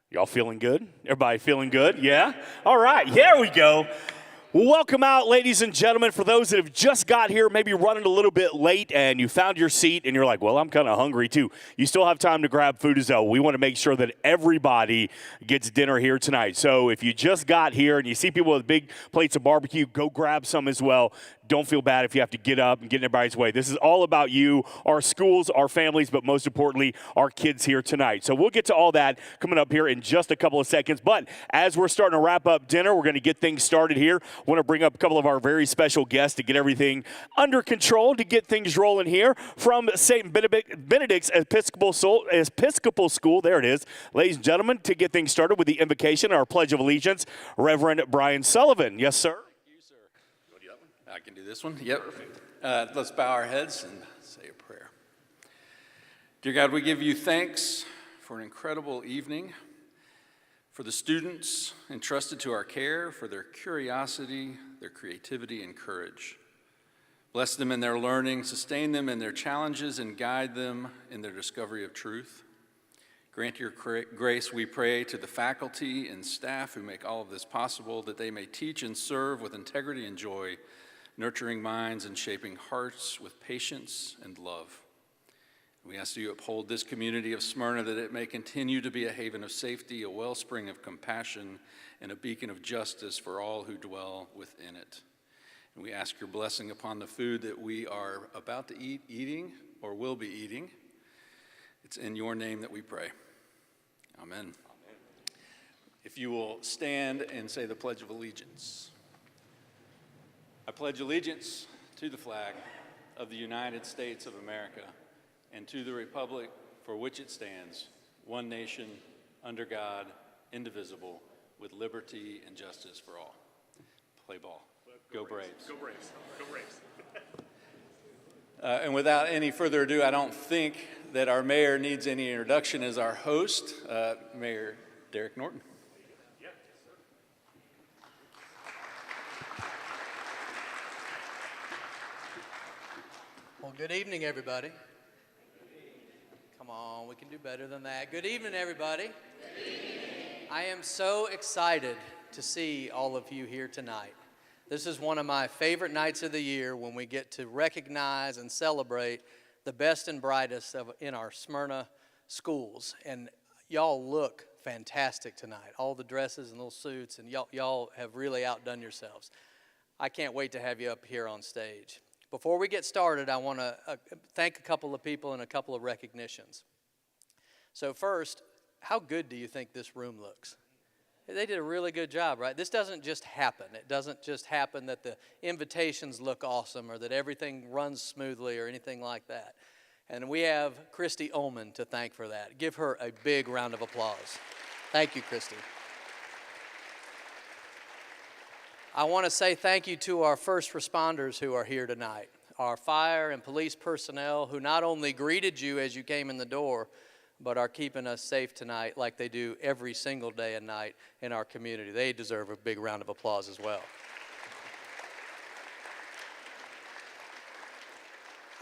Y'all feeling good? Everybody feeling good? Yeah? All right, here we go. Welcome out, ladies and gentlemen. For those that have just got here, maybe running a little bit late and you found your seat and you're like, well, I'm kind of hungry too. You still have time to grab food as well. We want to make sure that everybody gets dinner here tonight. So if you just got here and you see people with big plates of barbecue, go grab some as well. Don't feel bad if you have to get up and get in everybody's way. This is all about you, our schools, our families, but most importantly, our kids here tonight. So we'll get to all that coming up here in just a couple of seconds. But as we're starting to wrap up dinner, we're going to get things started here. I want to bring up a couple of our very special guests to get everything under control, to get things rolling here from St. Benedict's Episcopal School. There it is. Ladies and gentlemen, to get things started with the invocation, our Pledge of Allegiance, Reverend Brian Sullivan. Yes, sir. I can do this one. Yep. Let's bow our heads and say a prayer. Dear God, we give you thanks for an incredible evening, for the students entrusted to our care, for their curiosity, their creativity, and courage. Bless them in their learning, sustain them in their challenges, and guide them in their discovery of truth. Grant your grace, we pray, to the faculty and staff who make all of this possible, that they may teach and serve with integrity and joy, nurturing minds and shaping hearts with patience and love. We ask that you uphold this community of Smyrna, that it may continue to be a haven of safety, a wellspring of compassion, and a beacon of justice for all who dwell within it. And we ask your blessing upon the food that we are about to eating, or will be eating. It's in your name that we pray. Amen. Amen. If you will stand and say the Pledge of Allegiance. I pledge allegiance to the flag of the United States of America and to the republic for which it stands, one nation, under God, indivisible, with liberty and justice for all. Play ball. Go Braves. Go Braves. Go Braves. And without any further ado, I don't think that our mayor needs any introduction as our host, Mayor Derek Norton. Well, good evening, everybody. Come on, we can do better than that. Good evening, everybody. Good evening. I am so excited to see all of you here tonight. This is one of my favorite nights of the year when we get to recognize and celebrate the best and brightest in our Smyrna schools. And y'all look fantastic tonight. All the dresses and little suits, and y'all have really outdone yourselves. I can't wait to have you up here on stage. Before we get started, I want to thank a couple of people and a couple of recognitions. So first, how good do you think this room looks? They did a really good job, right? This doesn't just happen. It doesn't just happen that the invitations look awesome or that everything runs smoothly or anything like that. And we have Christy Ullman to thank for that. Give her a big round of applause. Thank you, Christy. I want to say thank you to our first responders who are here tonight, our fire and police personnel who not only greeted you as you came in the door, but are keeping us safe tonight like they do every single day and night in our community. They deserve a big round of applause as well.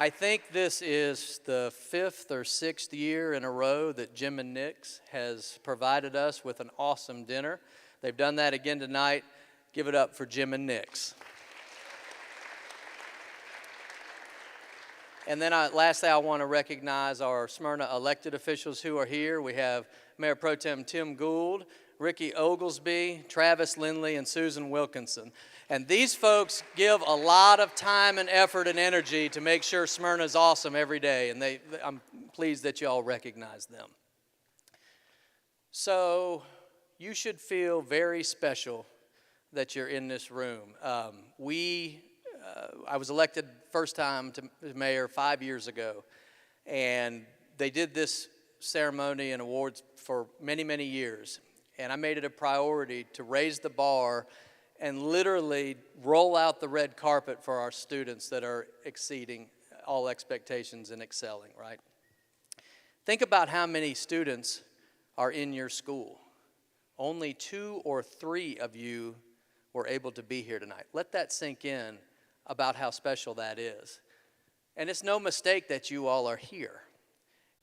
I think this is the 5th or 6th year in a row that Jim and Nick's has provided us with an awesome dinner. They've done that again tonight. Give it up for Jim and Nick's. And then lastly, I want to recognize our Smyrna elected officials who are here. We have Mayor Pro Tem Tim Gould, Ricky Oglesby, Travis Lindley, and Susan Wilkinson. And these folks give a lot of time and effort and energy to make sure Smyrna is awesome every day. And I'm pleased that you all recognize them. So you should feel very special that you're in this room. I was elected first time to mayor 5 years ago, and they did this ceremony and awards for many, many years. And I made it a priority to raise the bar and literally roll out the red carpet for our students that are exceeding all expectations and excelling, right? Think about how many students are in your school. Only 2 or 3 of you were able to be here tonight. Let that sink in about how special that is. And it's no mistake that you all are here.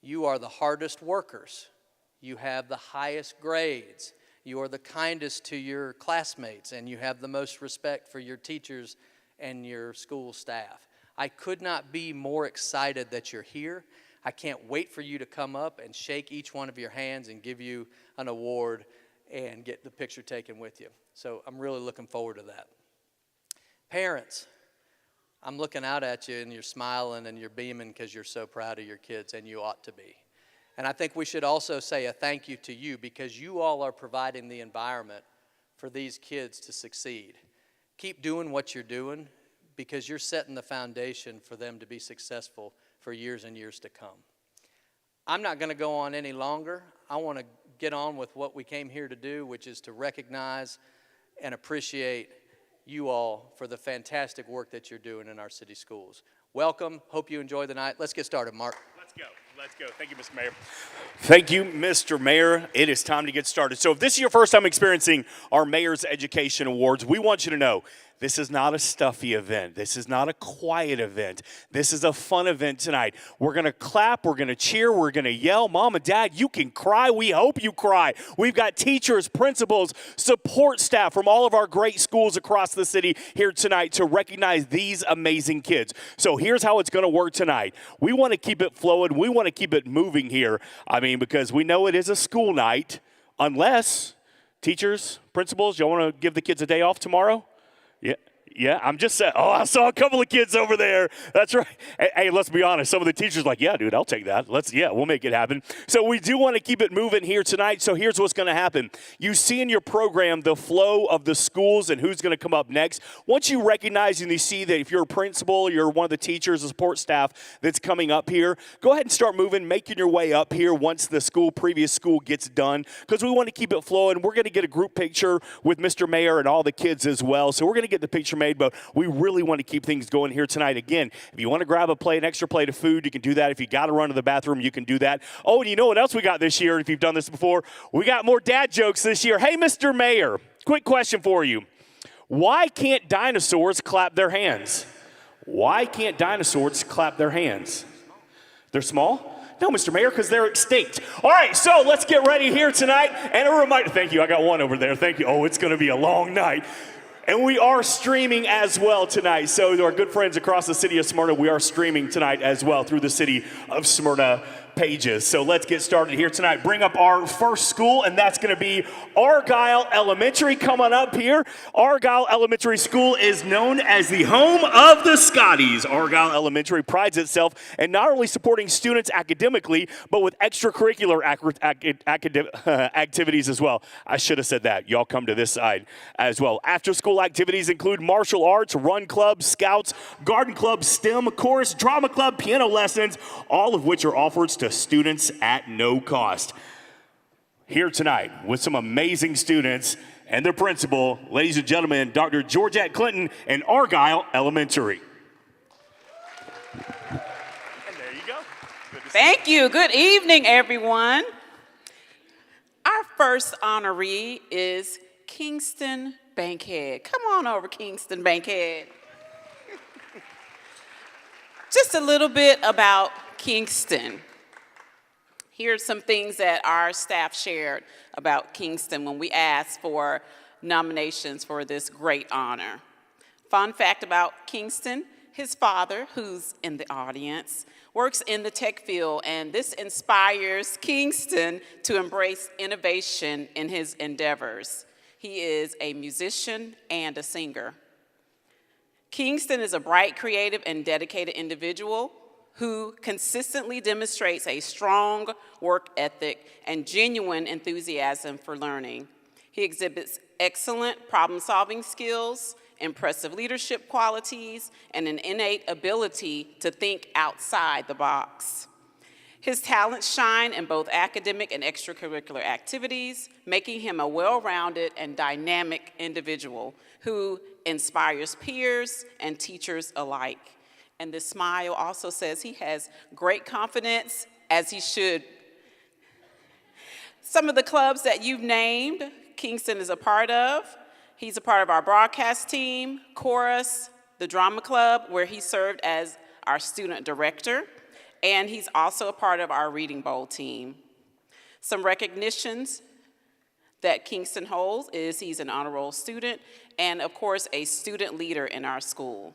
You are the hardest workers. You have the highest grades. You are the kindest to your classmates, and you have the most respect for your teachers and your school staff. I could not be more excited that you're here. I can't wait for you to come up and shake each one of your hands and give you an award and get the picture taken with you. So I'm really looking forward to that. Parents, I'm looking out at you and you're smiling and you're beaming because you're so proud of your kids, and you ought to be. And I think we should also say a thank you to you, because you all are providing the environment for these kids to succeed. Keep doing what you're doing, because you're setting the foundation for them to be successful for years and years to come. I'm not going to go on any longer. I want to get on with what we came here to do, which is to recognize and appreciate you all for the fantastic work that you're doing in our city schools. Welcome. Hope you enjoy the night. Let's get started, Mark. Let's go. Let's go. Thank you, Mr. Mayor. Thank you, Mr. Mayor. It is time to get started. So if this is your first time experiencing our Mayor's Education Awards, we want you to know this is not a stuffy event. This is not a quiet event. This is a fun event tonight. We're going to clap. We're going to cheer. We're going to yell. Mom and Dad, you can cry. We hope you cry. We've got teachers, principals, support staff from all of our great schools across the city here tonight to recognize these amazing kids. So here's how it's going to work tonight. We want to keep it flowing. We want to keep it moving here. Because we know it is a school night, unless teachers, principals, y'all want to give the kids a day off tomorrow? Yeah, I'm just saying. Oh, I saw a couple of kids over there. That's right. Hey, let's be honest. Some of the teachers are like, yeah, dude, I'll take that. We'll make it happen. So we do want to keep it moving here tonight. So here's what's going to happen. You see in your program the flow of the schools and who's going to come up next. Once you recognize and you see that if you're a principal, you're one of the teachers, the support staff that's coming up here, go ahead and start moving, making your way up here once the previous school gets done, because we want to keep it flowing. We're going to get a group picture with Mr. Mayor and all the kids as well. So we're going to get the picture made, but we really want to keep things going here tonight. Again, if you want to grab an extra plate of food, you can do that. If you got to run to the bathroom, you can do that. Oh, and you know what else we got this year? If you've done this before, we got more dad jokes this year. Hey, Mr. Mayor, quick question for you. Why can't dinosaurs clap their hands? Why can't dinosaurs clap their hands? They're small? No, Mr. Mayor, because they're extinct. All right, so let's get ready here tonight. And a reminder, thank you, I got one over there. Thank you. Oh, it's going to be a long night. And we are streaming as well tonight. So to our good friends across the city of Smyrna, we are streaming tonight as well through the city of Smyrna pages. So let's get started here tonight. Bring up our first school, and that's going to be Argyle Elementary. Come on up here. Argyle Elementary School is known as the home of the Scotties. Argyle Elementary prides itself in not only supporting students academically, but with extracurricular activities as well. I should have said that. Y'all come to this side as well. After-school activities include martial arts, run club, scouts, garden club, STEM, chorus, drama club, piano lessons, all of which are offered to students at no cost. Here tonight with some amazing students and their principal, ladies and gentlemen, Dr. Georgette Clinton and Argyle Elementary. And there you go. Thank you. Good evening, everyone. Our first honoree is Kingston Bankhead. Come on over, Kingston Bankhead. Just a little bit about Kingston. Here's some things that our staff shared about Kingston when we asked for nominations for this great honor. Fun fact about Kingston, his father, who's in the audience, works in the tech field, and this inspires Kingston to embrace innovation in his endeavors. He is a musician and a singer. Kingston is a bright, creative, and dedicated individual who consistently demonstrates a strong work ethic and genuine enthusiasm for learning. He exhibits excellent problem-solving skills, impressive leadership qualities, and an innate ability to think outside the box. His talents shine in both academic and extracurricular activities, making him a well-rounded and dynamic individual who inspires peers and teachers alike. And this smile also says he has great confidence, as he should. Some of the clubs that you've named, Kingston is a part of. He's a part of our broadcast team, chorus, the drama club, where he served as our student director, and he's also a part of our Reading Bowl team. Some recognitions that Kingston holds is he's an honor roll student and, of course, a student leader in our school.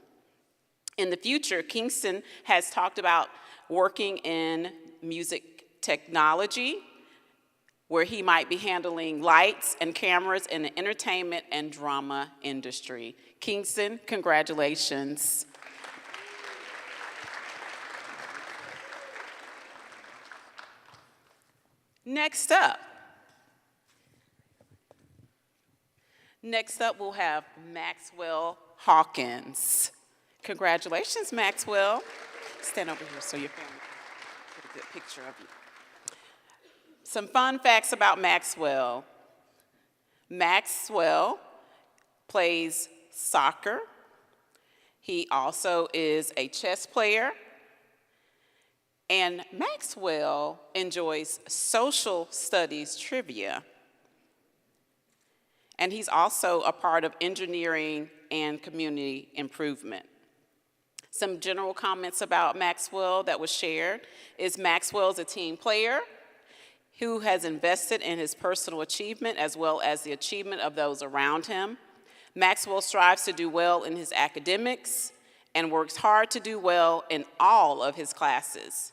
In the future, Kingston has talked about working in music technology, where he might be handling lights and cameras in the entertainment and drama industry. Kingston, congratulations. Next up, we'll have Maxwell Hawkins. Congratulations, Maxwell. Stand over here so your family can get a good picture of you. Some fun facts about Maxwell. Maxwell plays soccer. He also is a chess player. And Maxwell enjoys social studies trivia. And he's also a part of engineering and community improvement. Some general comments about Maxwell that was shared is Maxwell's a team player who has invested in his personal achievement as well as the achievement of those around him. Maxwell strives to do well in his academics and works hard to do well in all of his classes.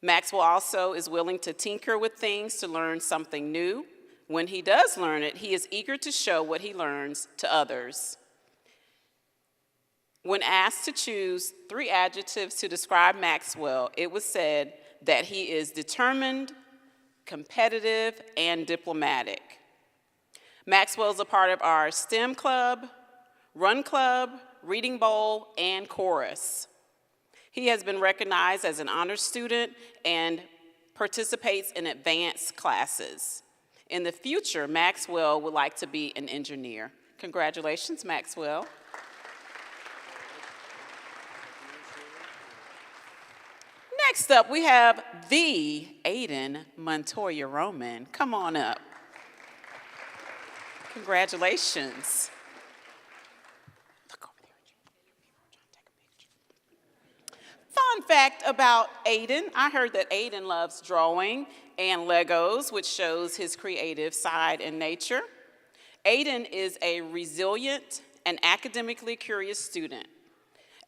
Maxwell also is willing to tinker with things to learn something new. When he does learn it, he is eager to show what he learns to others. When asked to choose 3 adjectives to describe Maxwell, it was said that he is determined, competitive, and diplomatic. Maxwell is a part of our STEM club, Run Club, Reading Bowl, and Chorus. He has been recognized as an honor student and participates in advanced classes. In the future, Maxwell would like to be an engineer. Congratulations, Maxwell. Next up, we have the Aiden Montoya Roman. Come on up. Congratulations. Look over there. Take a picture. Fun fact about Aiden, I heard that Aiden loves drawing and Legos, which shows his creative side in nature. Aiden is a resilient and academically curious student.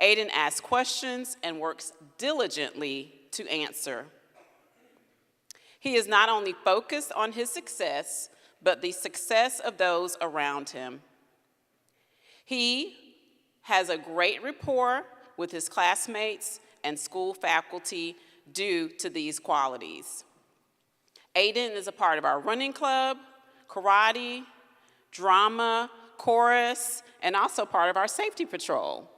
Aiden asks questions and works diligently to answer. He is not only focused on his success, but the success of those around him. He has a great rapport with his classmates and school faculty due to these qualities. Aiden is a part of our running club, karate, drama, chorus, and also part of our safety patrol.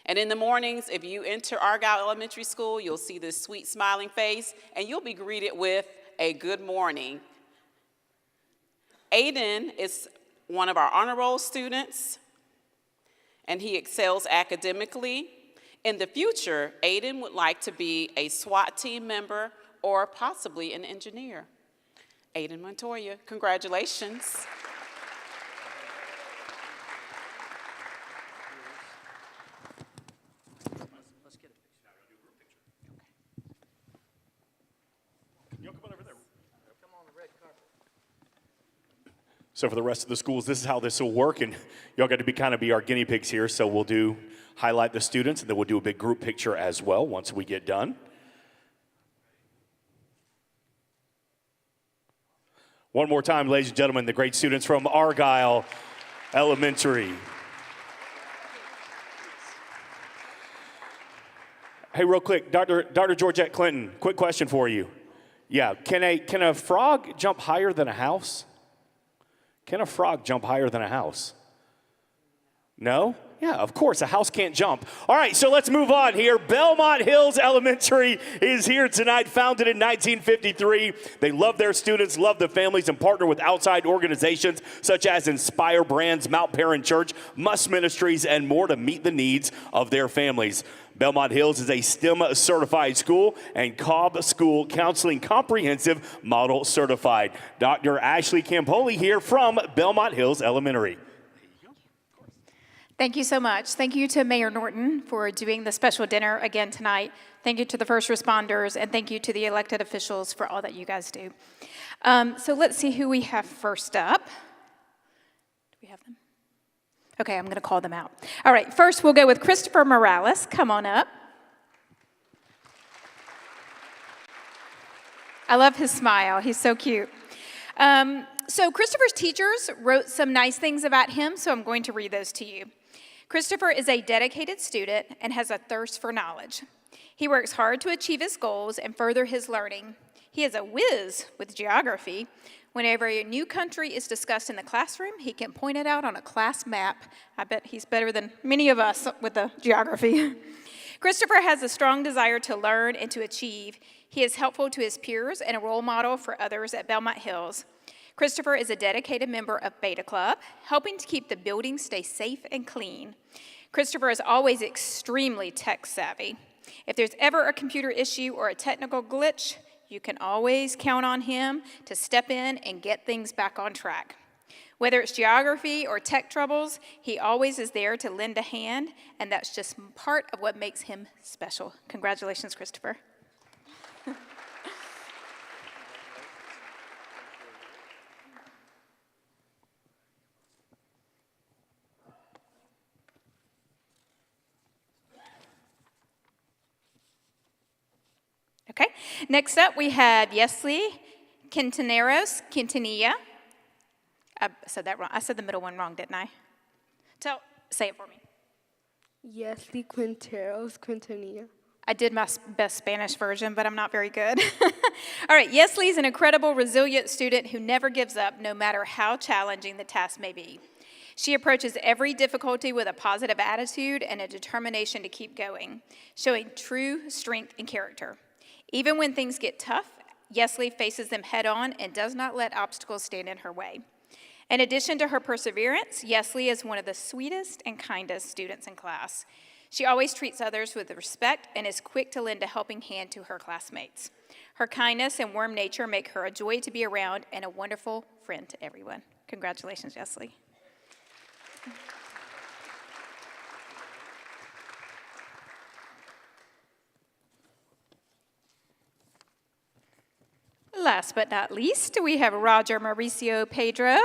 And in the mornings, if you enter Argyle Elementary School, you'll see this sweet smiling face, and you'll be greeted with a good morning. Aiden is one of our honor roll students, and he excels academically. In the future, Aiden would like to be a SWAT team member or possibly an engineer. Aiden Montoya, congratulations. So for the rest of the schools, this is how this will work, and y'all got to be our guinea pigs here. So we'll highlight the students, and then we'll do a big group picture as well once we get done. One more time, ladies and gentlemen, the great students from Argyle Elementary. Hey, real quick, Dr. Georgette Clinton, quick question for you. Yeah, can a frog jump higher than a house? Can a frog jump higher than a house? No? Yeah, of course, a house can't jump. All right, so let's move on here. Belmont Hills Elementary is here tonight, founded in 1953. They love their students, love the families, and partner with outside organizations such as Inspire Brands, Mount Perrin Church, Must Ministries, and more to meet the needs of their families. Belmont Hills is a STEM certified school and Cobb School Counseling Comprehensive Model certified. Dr. Ashley Campoli here from Belmont Hills Elementary. Thank you so much. Thank you to Mayor Norton for doing the special dinner again tonight. Thank you to the first responders, and thank you to the elected officials for all that you guys do. So let's see who we have first up. Do we have them? Okay, I'm going to call them out. All right, first we'll go with Christopher Morales. Come on up. I love his smile. He's so cute. So Christopher's teachers wrote some nice things about him, so I'm going to read those to you. Christopher is a dedicated student and has a thirst for knowledge. He works hard to achieve his goals and further his learning. He is a whiz with geography. Whenever a new country is discussed in the classroom, he can point it out on a class map. I bet he's better than many of us with the geography. Christopher has a strong desire to learn and to achieve. He is helpful to his peers and a role model for others at Belmont Hills. Christopher is a dedicated member of Beta Club, helping to keep the building stay safe and clean. Christopher is always extremely tech savvy. If there's ever a computer issue or a technical glitch, you can always count on him to step in and get things back on track. Whether it's geography or tech troubles, he always is there to lend a hand, and that's just part of what makes him special. Congratulations, Christopher. Okay, next up we have Yesley Quintanilla. I said that wrong. I said the middle one wrong, didn't I? Say it for me. Yesley Quintanilla. I did my best Spanish version, but I'm not very good. All right, Yesley is an incredible, resilient student who never gives up, no matter how challenging the task may be. She approaches every difficulty with a positive attitude and a determination to keep going, showing true strength and character. Even when things get tough, Yesley faces them head-on and does not let obstacles stand in her way. In addition to her perseverance, Yesley is one of the sweetest and kindest students in class. She always treats others with respect and is quick to lend a helping hand to her classmates. Her kindness and warm nature make her a joy to be around and a wonderful friend to everyone. Congratulations, Yesley. Last but not least, we have Roger Mauricio Pedro.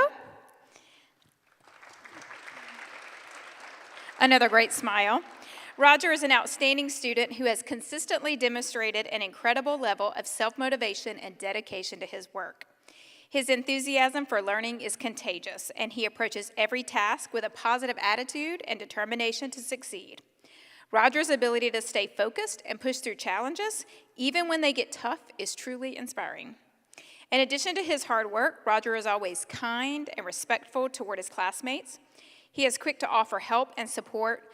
Another great smile. Roger is an outstanding student who has consistently demonstrated an incredible level of self-motivation and dedication to his work. His enthusiasm for learning is contagious, and he approaches every task with a positive attitude and determination to succeed. Roger's ability to stay focused and push through challenges, even when they get tough, is truly inspiring. In addition to his hard work, Roger is always kind and respectful toward his classmates. He is quick to offer help and support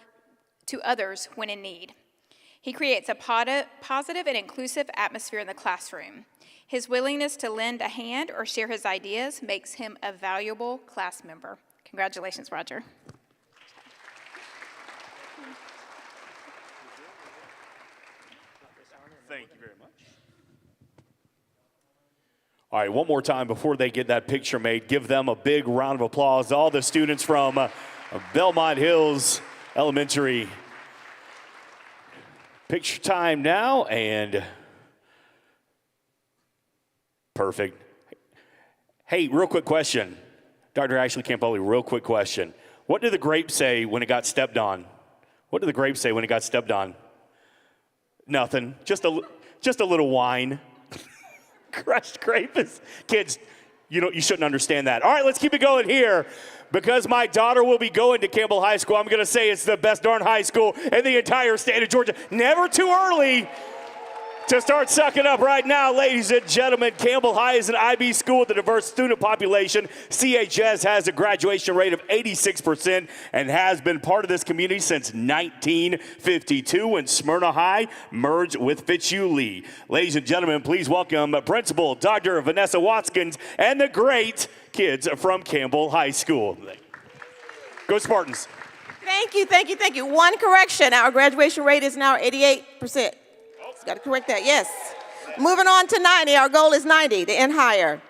to others when in need. He creates a positive and inclusive atmosphere in the classroom. His willingness to lend a hand or share his ideas makes him a valuable class member. Congratulations, Roger. Thank you very much. All right, one more time before they get that picture made, give them a big round of applause. All the students from Belmont Hills Elementary. Picture time now, and perfect. Hey, real quick question. Dr. Ashley Campoli, real quick question. What did the grape say when it got stepped on? What did the grape say when it got stepped on? Nothing. Just a little wine. Crushed grape is, kids, you shouldn't understand that. All right, let's keep it going here. Because my daughter will be going to Campbell High School, I'm going to say it's the best darn high school in the entire state of Georgia. Never too early to start sucking up right now, ladies and gentlemen. Campbell High is an IB school with a diverse student population. CHS has a graduation rate of 86% and has been part of this community since 1952 when Smyrna High merged with Fitzhugh-Lee. Ladies and gentlemen, please welcome Principal Dr. Vanessa Watkins and the great kids from Campbell High School. Go Spartans. Thank you. One correction, our graduation rate is now 88%. Got to correct that, yes. Moving on to 90, our goal is 90, to end higher.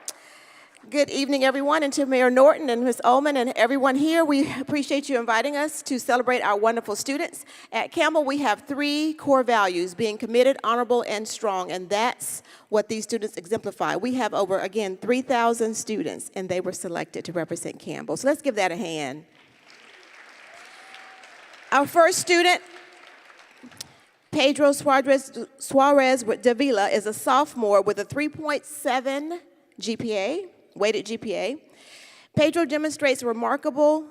Good evening, everyone, and to Mayor Norton and Ms. Ullman and everyone here. We appreciate you inviting us to celebrate our wonderful students. At Campbell, we have 3 core values: being committed, honorable, and strong, and that's what these students exemplify. We have over, again, 3,000 students, and they were selected to represent Campbell. So let's give that a hand. Our first student, Pedro Suarez Davila, is a sophomore with a 3.7 GPA, weighted GPA. Pedro demonstrates remarkable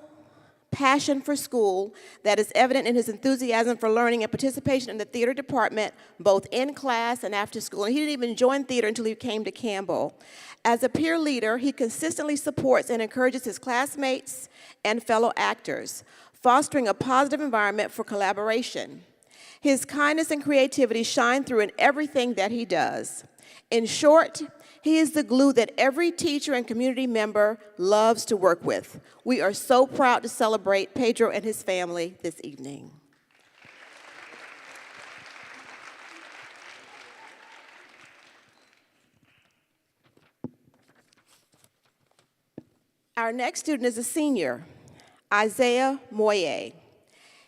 passion for school that is evident in his enthusiasm for learning and participation in the theater department, both in class and after school. And he didn't even join theater until he came to Campbell. As a peer leader, he consistently supports and encourages his classmates and fellow actors, fostering a positive environment for collaboration. His kindness and creativity shine through in everything that he does. In short, he is the glue that every teacher and community member loves to work with. We are so proud to celebrate Pedro and his family this evening. Our next student is a senior, Isaiah Moye.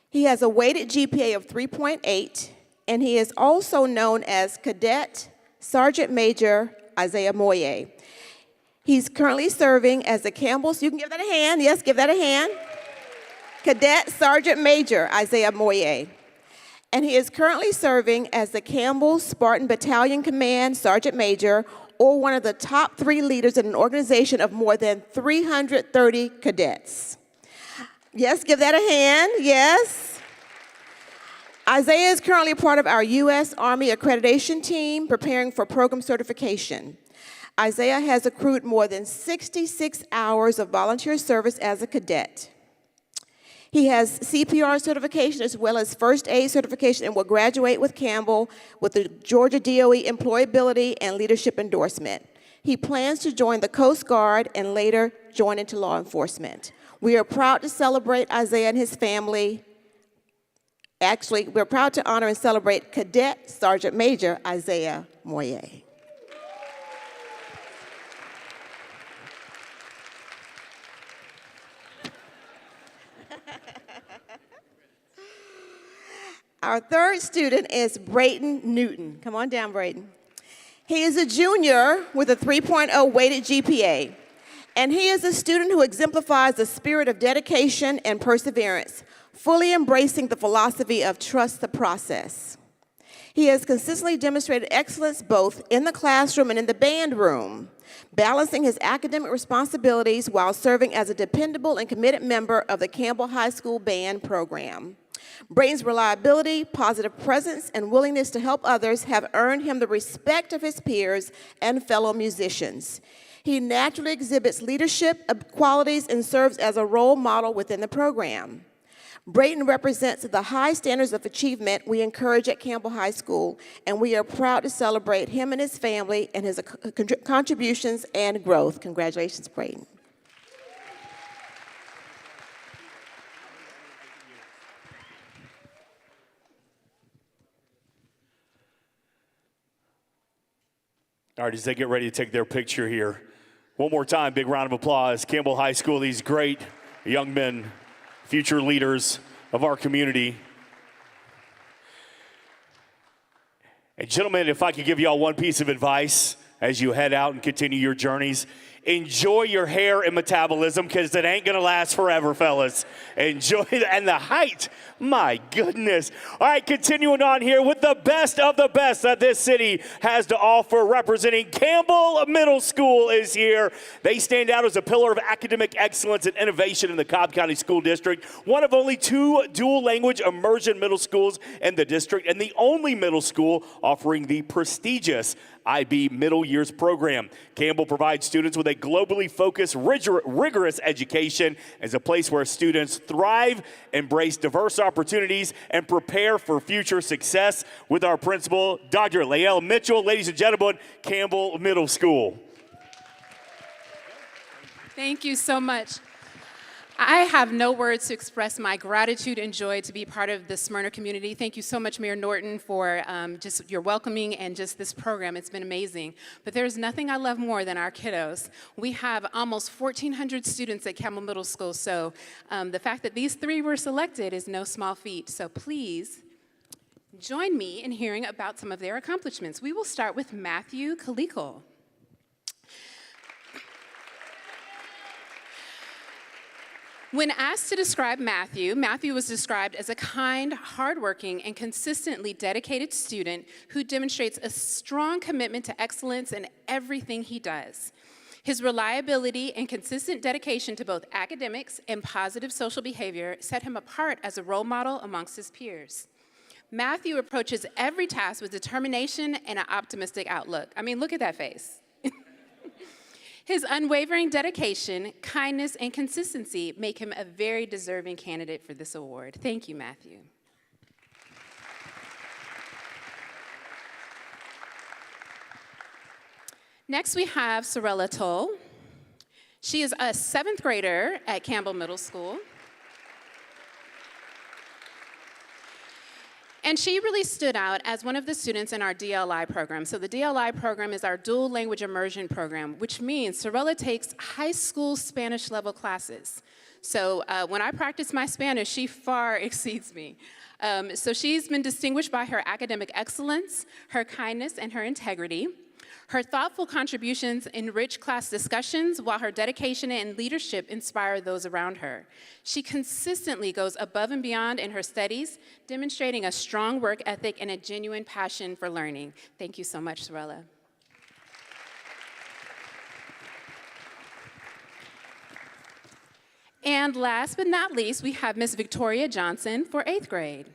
He has a weighted GPA of 3.8, and he is also known as Cadet Sergeant Major Isaiah Moye. He's currently serving as the Campbell's, you can give that a hand, yes, give that a hand. Cadet Sergeant Major Isaiah Moye. And he is currently serving as the Campbell Spartan Battalion Command Sergeant Major, or one of the top 3 leaders in an organization of more than 330 cadets. Yes, give that a hand, yes. Isaiah is currently a part of our U.S. Army accreditation team preparing for program certification. Isaiah has accrued more than 66 hours of volunteer service as a cadet. He has CPR certification as well as first aid certification and will graduate with Campbell with the Georgia DOE Employability and Leadership Endorsement. He plans to join the Coast Guard and later join into law enforcement. We are proud to celebrate Isaiah and his family. Actually, we're proud to honor and celebrate Cadet Sergeant Major Isaiah Moye. Our third student is Brayden Newton. Come on down, Brayden. He is a junior with a 3.0 weighted GPA. And he is a student who exemplifies the spirit of dedication and perseverance, fully embracing the philosophy of trust the process. He has consistently demonstrated excellence both in the classroom and in the band room, balancing his academic responsibilities while serving as a dependable and committed member of the Campbell High School band program. Brayden's reliability, positive presence, and willingness to help others have earned him the respect of his peers and fellow musicians. He naturally exhibits leadership qualities and serves as a role model within the program. Brayden represents the high standards of achievement we encourage at Campbell High School, and we are proud to celebrate him and his family and his contributions and growth. Congratulations, Brayden. All right, as they get ready to take their picture here, one more time, big round of applause. Campbell High School, these great young men, future leaders of our community. And gentlemen, if I could give y'all one piece of advice as you head out and continue your journeys, enjoy your hair and metabolism because it ain't going to last forever, fellas. Enjoy it. And the height, my goodness. All right, continuing on here with the best of the best that this city has to offer. Representing Campbell Middle School is here. They stand out as a pillar of academic excellence and innovation in the Cobb County School District. One of only 2 dual language immersion middle schools in the district and the only middle school offering the prestigious IB Middle Years program. Campbell provides students with a globally focused, rigorous education as a place where students thrive, embrace diverse opportunities, and prepare for future success. With our principal, Dr. Lael Mitchell. Ladies and gentlemen, Campbell Middle School. Thank you so much. I have no words to express my gratitude and joy to be part of the Smyrna community. Thank you so much, Mayor Norton, for just your welcoming and just this program. It's been amazing. But there's nothing I love more than our kiddos. We have almost 1,400 students at Campbell Middle School, so the fact that these 3 were selected is no small feat. So please join me in hearing about some of their accomplishments. We will start with Matthew Kalikol. When asked to describe Matthew, Matthew was described as a kind, hardworking, and consistently dedicated student who demonstrates a strong commitment to excellence in everything he does. His reliability and consistent dedication to both academics and positive social behavior set him apart as a role model amongst his peers. Matthew approaches every task with determination and an optimistic outlook. I mean, look at that face. His unwavering dedication, kindness, and consistency make him a very deserving candidate for this award. Thank you, Matthew. Next, we have Sorella Toll. She is a 7th grader at Campbell Middle School. And she really stood out as one of the students in our DLI program. So the DLI program is our dual language immersion program, which means Sorella takes high school Spanish level classes. So when I practice my Spanish, she far exceeds me. So she's been distinguished by her academic excellence, her kindness, and her integrity. Her thoughtful contributions enrich class discussions, while her dedication and leadership inspire those around her. She consistently goes above and beyond in her studies, demonstrating a strong work ethic and a genuine passion for learning. Thank you so much, Sorella. And last but not least, we have Miss Victoria Johnson for 8th grade.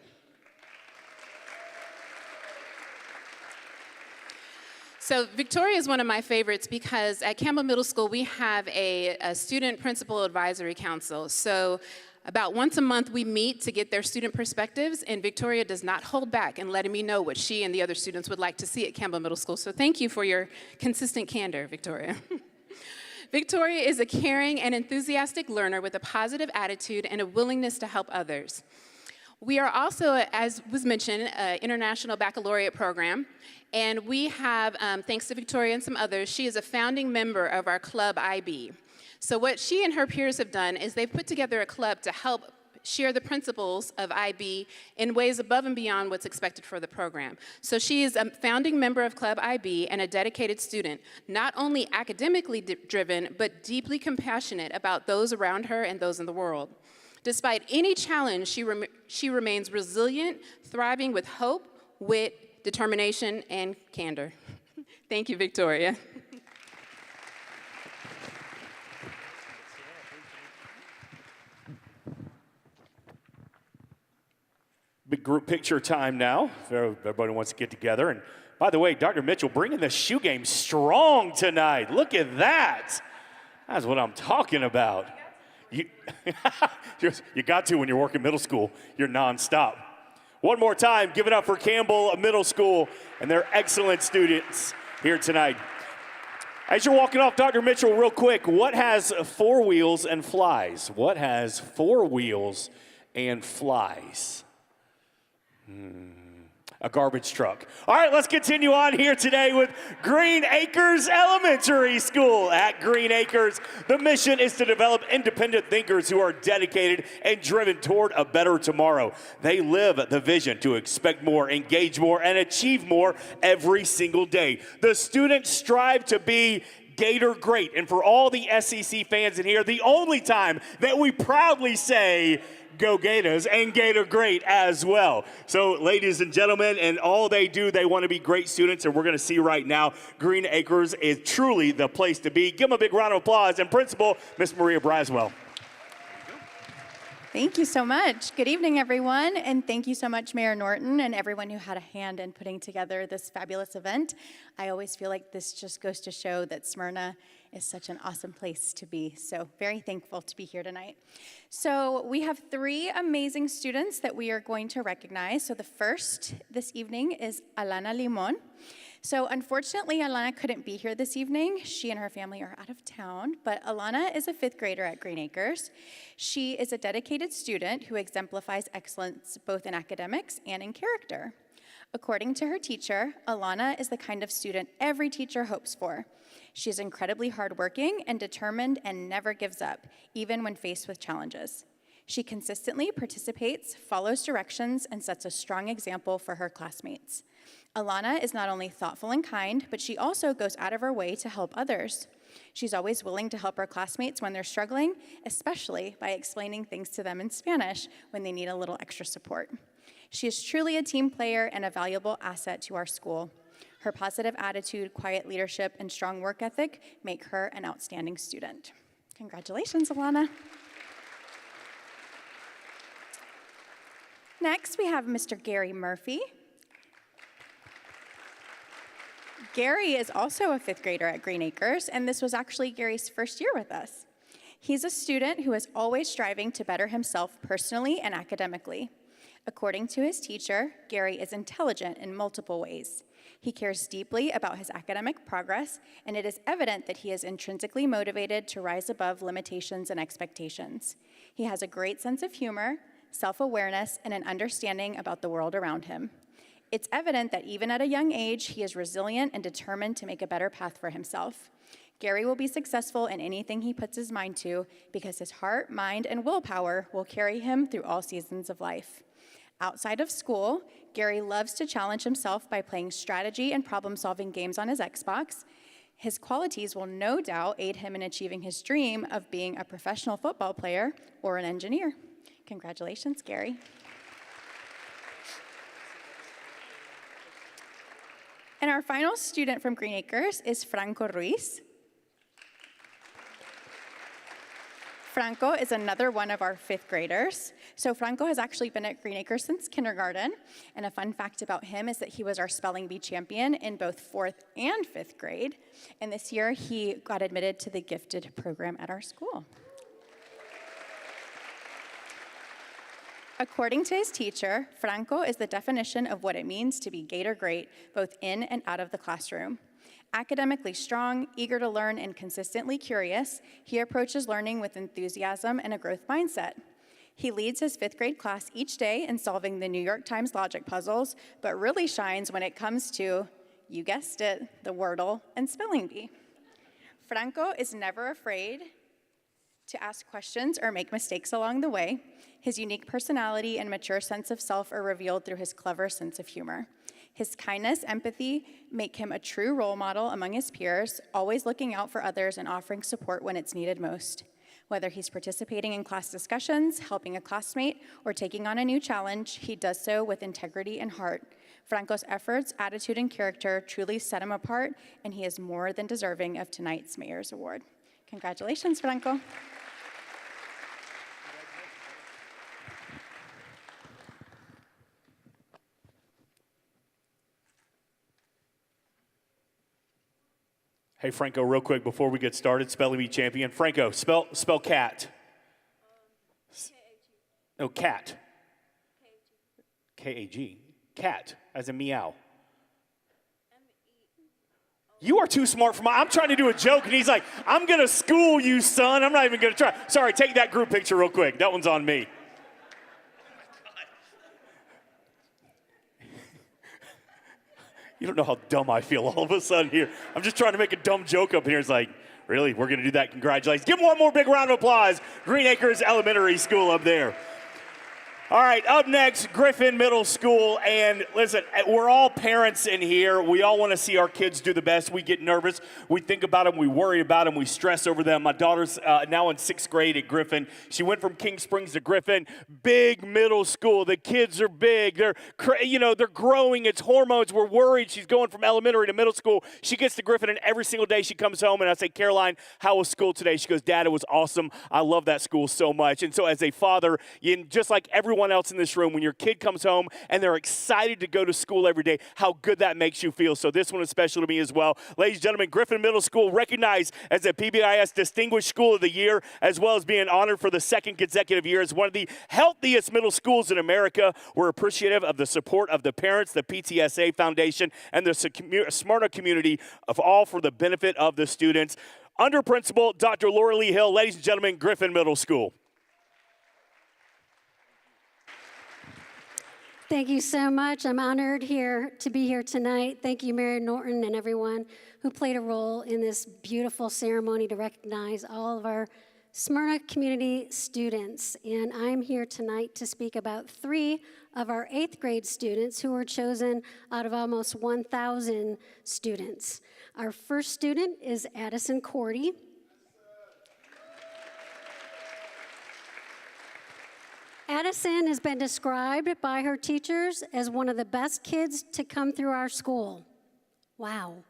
So Victoria is one of my favorites because at Campbell Middle School, we have a student principal advisory council. So about once a month, we meet to get their student perspectives, and Victoria does not hold back in letting me know what she and the other students would like to see at Campbell Middle School. So thank you for your consistent candor, Victoria. Victoria is a caring and enthusiastic learner with a positive attitude and a willingness to help others. We are also, as was mentioned, an international baccalaureate program, and we have, thanks to Victoria and some others, she is a founding member of our club IB. So what she and her peers have done is they've put together a club to help share the principles of IB in ways above and beyond what's expected for the program. So she is a founding member of Club IB and a dedicated student, not only academically driven, but deeply compassionate about those around her and those in the world. Despite any challenge, she remains resilient, thriving with hope, wit, determination, and candor. Thank you, Victoria. Big group picture time now. Everybody wants to get together. And by the way, Dr. Mitchell bringing the shoe game strong tonight. Look at that. That's what I'm talking about. You got to when you're working middle school. You're nonstop. One more time, give it up for Campbell Middle School and their excellent students here tonight. As you're walking off, Dr. Mitchell, real quick, what has 4 wheels and flies? What has 4 wheels and flies? A garbage truck. All right, let's continue on here today with Green Acres Elementary School. At Green Acres, the mission is to develop independent thinkers who are dedicated and driven toward a better tomorrow. They live the vision to expect more, engage more, and achieve more every single day. The students strive to be Gator great. And for all the SEC fans in here, the only time that we proudly say, go Gators, and Gator great as well. So ladies and gentlemen, and all they do, they want to be great students, and we're going to see right now, Green Acres is truly the place to be. Give them a big round of applause. And Principal, Miss Maria Braswell. Thank you so much. Good evening, everyone, and thank you so much, Mayor Norton, and everyone who had a hand in putting together this fabulous event. I always feel like this just goes to show that Smyrna is such an awesome place to be. So very thankful to be here tonight. So we have 3 amazing students that we are going to recognize. So the first this evening is Alana Limon. So unfortunately, Alana couldn't be here this evening. She and her family are out of town, but Alana is a 5th grader at Green Acres. She is a dedicated student who exemplifies excellence both in academics and in character. According to her teacher, Alana is the kind of student every teacher hopes for. She is incredibly hardworking and determined and never gives up, even when faced with challenges. She consistently participates, follows directions, and sets a strong example for her classmates. Alana is not only thoughtful and kind, but she also goes out of her way to help others. She's always willing to help her classmates when they're struggling, especially by explaining things to them in Spanish when they need a little extra support. She is truly a team player and a valuable asset to our school. Her positive attitude, quiet leadership, and strong work ethic make her an outstanding student. Congratulations, Alana. Next, we have Mr. Gary Murphy. Gary is also a 5th grader at Green Acres, and this was actually Gary's first year with us. He's a student who is always striving to better himself personally and academically. According to his teacher, Gary is intelligent in multiple ways. He cares deeply about his academic progress, and it is evident that he is intrinsically motivated to rise above limitations and expectations. He has a great sense of humor, self-awareness, and an understanding about the world around him. It's evident that even at a young age, he is resilient and determined to make a better path for himself. Gary will be successful in anything he puts his mind to because his heart, mind, and willpower will carry him through all seasons of life. Outside of school, Gary loves to challenge himself by playing strategy and problem-solving games on his Xbox. His qualities will no doubt aid him in achieving his dream of being a professional football player or an engineer. Congratulations, Gary. And our final student from Green Acres is Franco Ruiz. Franco is another one of our 5th graders. So Franco has actually been at Green Acres since kindergarten. And a fun fact about him is that he was our spelling bee champion in both 4th and 5th grade. And this year he got admitted to the gifted program at our school. According to his teacher, Franco is the definition of what it means to be Gator great, both in and out of the classroom. Academically strong, eager to learn, and consistently curious, he approaches learning with enthusiasm and a growth mindset. He leads his 5th grade class each day in solving the New York Times logic puzzles, but really shines when it comes to, you guessed it, the Wordle and spelling bee. Franco is never afraid to ask questions or make mistakes along the way. His unique personality and mature sense of self are revealed through his clever sense of humor. His kindness, empathy make him a true role model among his peers, always looking out for others and offering support when it's needed most. Whether he's participating in class discussions, helping a classmate, or taking on a new challenge, he does so with integrity and heart. Franco's efforts, attitude, and character truly set him apart, and he is more than deserving of tonight's Mayor's Award. Congratulations, Franco. Hey, Franco, real quick before we get started, spelling bee champion. Franco, spell cat. No, cat. K-A-G. Cat, as in meow. You are too smart for I'm trying to do a joke, and he's like, I'm going to school you, son. I'm not even going to try. Sorry, take that group picture real quick. That one's on me. You don't know how dumb I feel all of a sudden here. I'm just trying to make a dumb joke up here. It's like, really? We're going to do that? Congratulations. Give them one more big round of applause. Green Acres Elementary School up there. All right, up next, Griffin Middle School. And listen, we're all parents in here. We all want to see our kids do the best. We get nervous. We think about them. We worry about them. We stress over them. My daughter's now in 6th grade at Griffin. She went from King Springs to Griffin. Big middle school. The kids are big. They're growing. It's hormones. We're worried. She's going from elementary to middle school. She gets to Griffin, and every single day she comes home, and I say, Caroline, how was school today? She goes, Dad, it was awesome. I love that school so much. And so as a father, just like everyone everyone else in this room, when your kid comes home and they're excited to go to school every day, how good that makes you feel. So this one is special to me as well. Ladies and gentlemen, Griffin Middle School, recognized as a PBIS Distinguished School of the Year, as well as being honored for the second consecutive year as one of the healthiest middle schools in America. We're appreciative of the support of the parents, the PTSA Foundation, and the Smyrna community of all for the benefit of the students. Under Principal Dr. Laura Lee Hill, ladies and gentlemen, Griffin Middle School. Thank you so much. I'm honored to be here tonight. Thank you, Mary Norton, and everyone who played a role in this beautiful ceremony to recognize all of our Smyrna community students. And I'm here tonight to speak about 3 of our 8th grade students who were chosen out of almost 1,000 students. Our first student is Addison Cordy. Addison has been described by her teachers as one of the best kids to come through our school. Wow.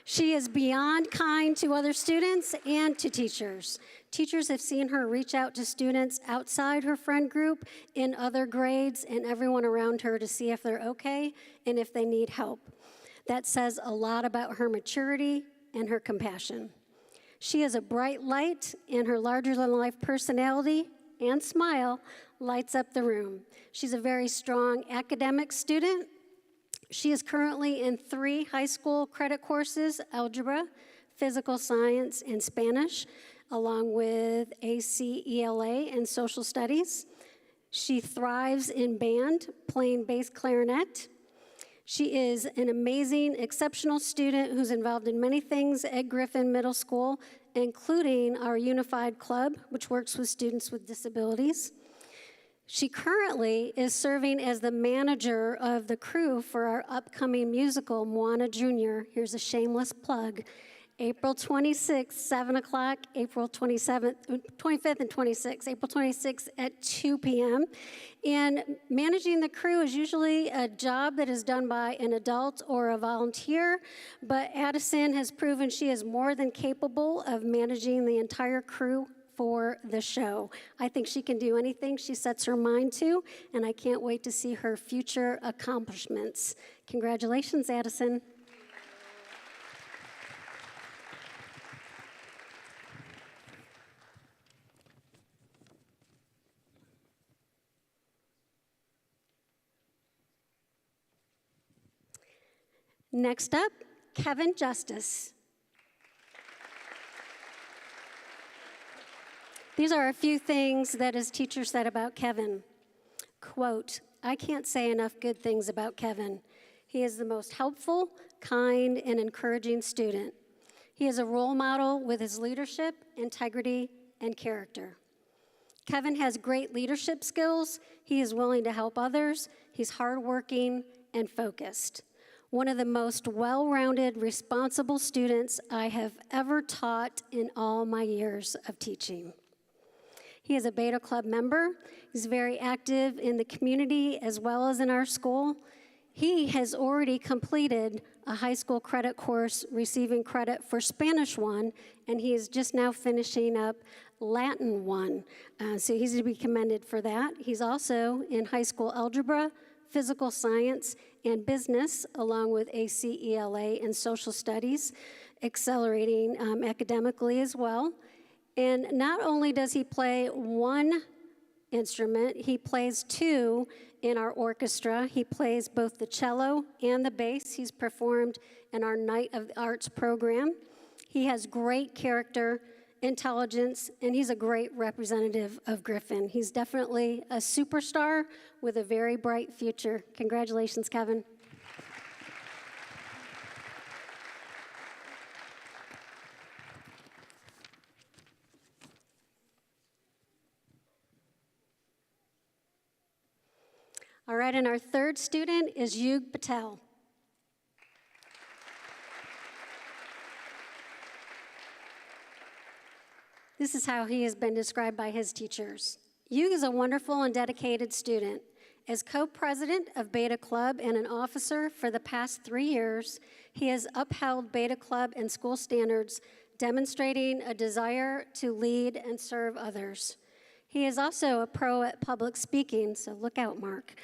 She is beyond kind to other students and to teachers. Teachers have seen her reach out to students outside her friend group in other grades and everyone around her to see if they're okay and if they need help. That says a lot about her maturity and her compassion. She is a bright light, and her larger-than-life personality and smile lights up the room. She's a very strong academic student. She is currently in 3 high school credit courses: algebra, physical science, and Spanish, along with ACELA and social studies. She thrives in band, playing bass clarinet. She is an amazing, exceptional student who's involved in many things at Griffin Middle School, including our Unified Club, which works with students with disabilities. She currently is serving as the manager of the crew for our upcoming musical, Moana Jr. Here's a shameless plug. April 26th, 7 o'clock, April 25th and 26th, April 26th at 2 p.m. And managing the crew is usually a job that is done by an adult or a volunteer, but Addison has proven she is more than capable of managing the entire crew for the show. I think she can do anything she sets her mind to, and I can't wait to see her future accomplishments. Congratulations, Addison. Next up, Kevin Justice. These are a few things that his teacher said about Kevin. Quote, "I can't say enough good things about Kevin. He is the most helpful, kind, and encouraging student. He is a role model with his leadership, integrity, and character. Kevin has great leadership skills. He is willing to help others. He's hardworking and focused. One of the most well-rounded, responsible students I have ever taught in all my years of teaching. He is a Beta Club member. He's very active in the community as well as in our school. He has already completed a high school credit course, receiving credit for Spanish 1, and he is just now finishing up Latin 1. So he's to be commended for that. He's also in high school algebra, physical science, and business, along with ACELA and social studies, accelerating academically as well. And not only does he play 1 instrument, he plays 2 in our orchestra. He plays both the cello and the bass. He's performed in our Night of the Arts program. He has great character, intelligence, and he's a great representative of Griffin. He's definitely a superstar with a very bright future. Congratulations, Kevin. All right, and our third student is Yug Patel. This is how he has been described by his teachers. Yug is a wonderful and dedicated student. As co-president of Beta Club and an officer for the past 3 years, he has upheld Beta Club and school standards, demonstrating a desire to lead and serve others. He is also a pro at public speaking, so look out, Mark.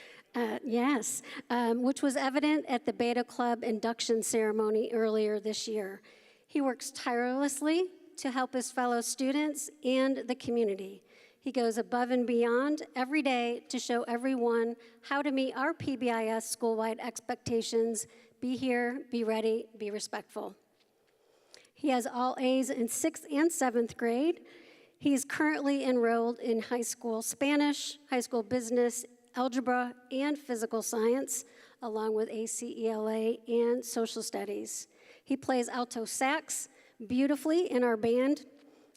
Yes, which was evident at the Beta Club induction ceremony earlier this year. He works tirelessly to help his fellow students and the community. He goes above and beyond every day to show everyone how to meet our PBIS school-wide expectations. Be here, be ready, be respectful. He has all A's in 6th and 7th grade. He's currently enrolled in high school Spanish, high school business, algebra, and physical science, along with ACELA and social studies. He plays alto sax beautifully in our band.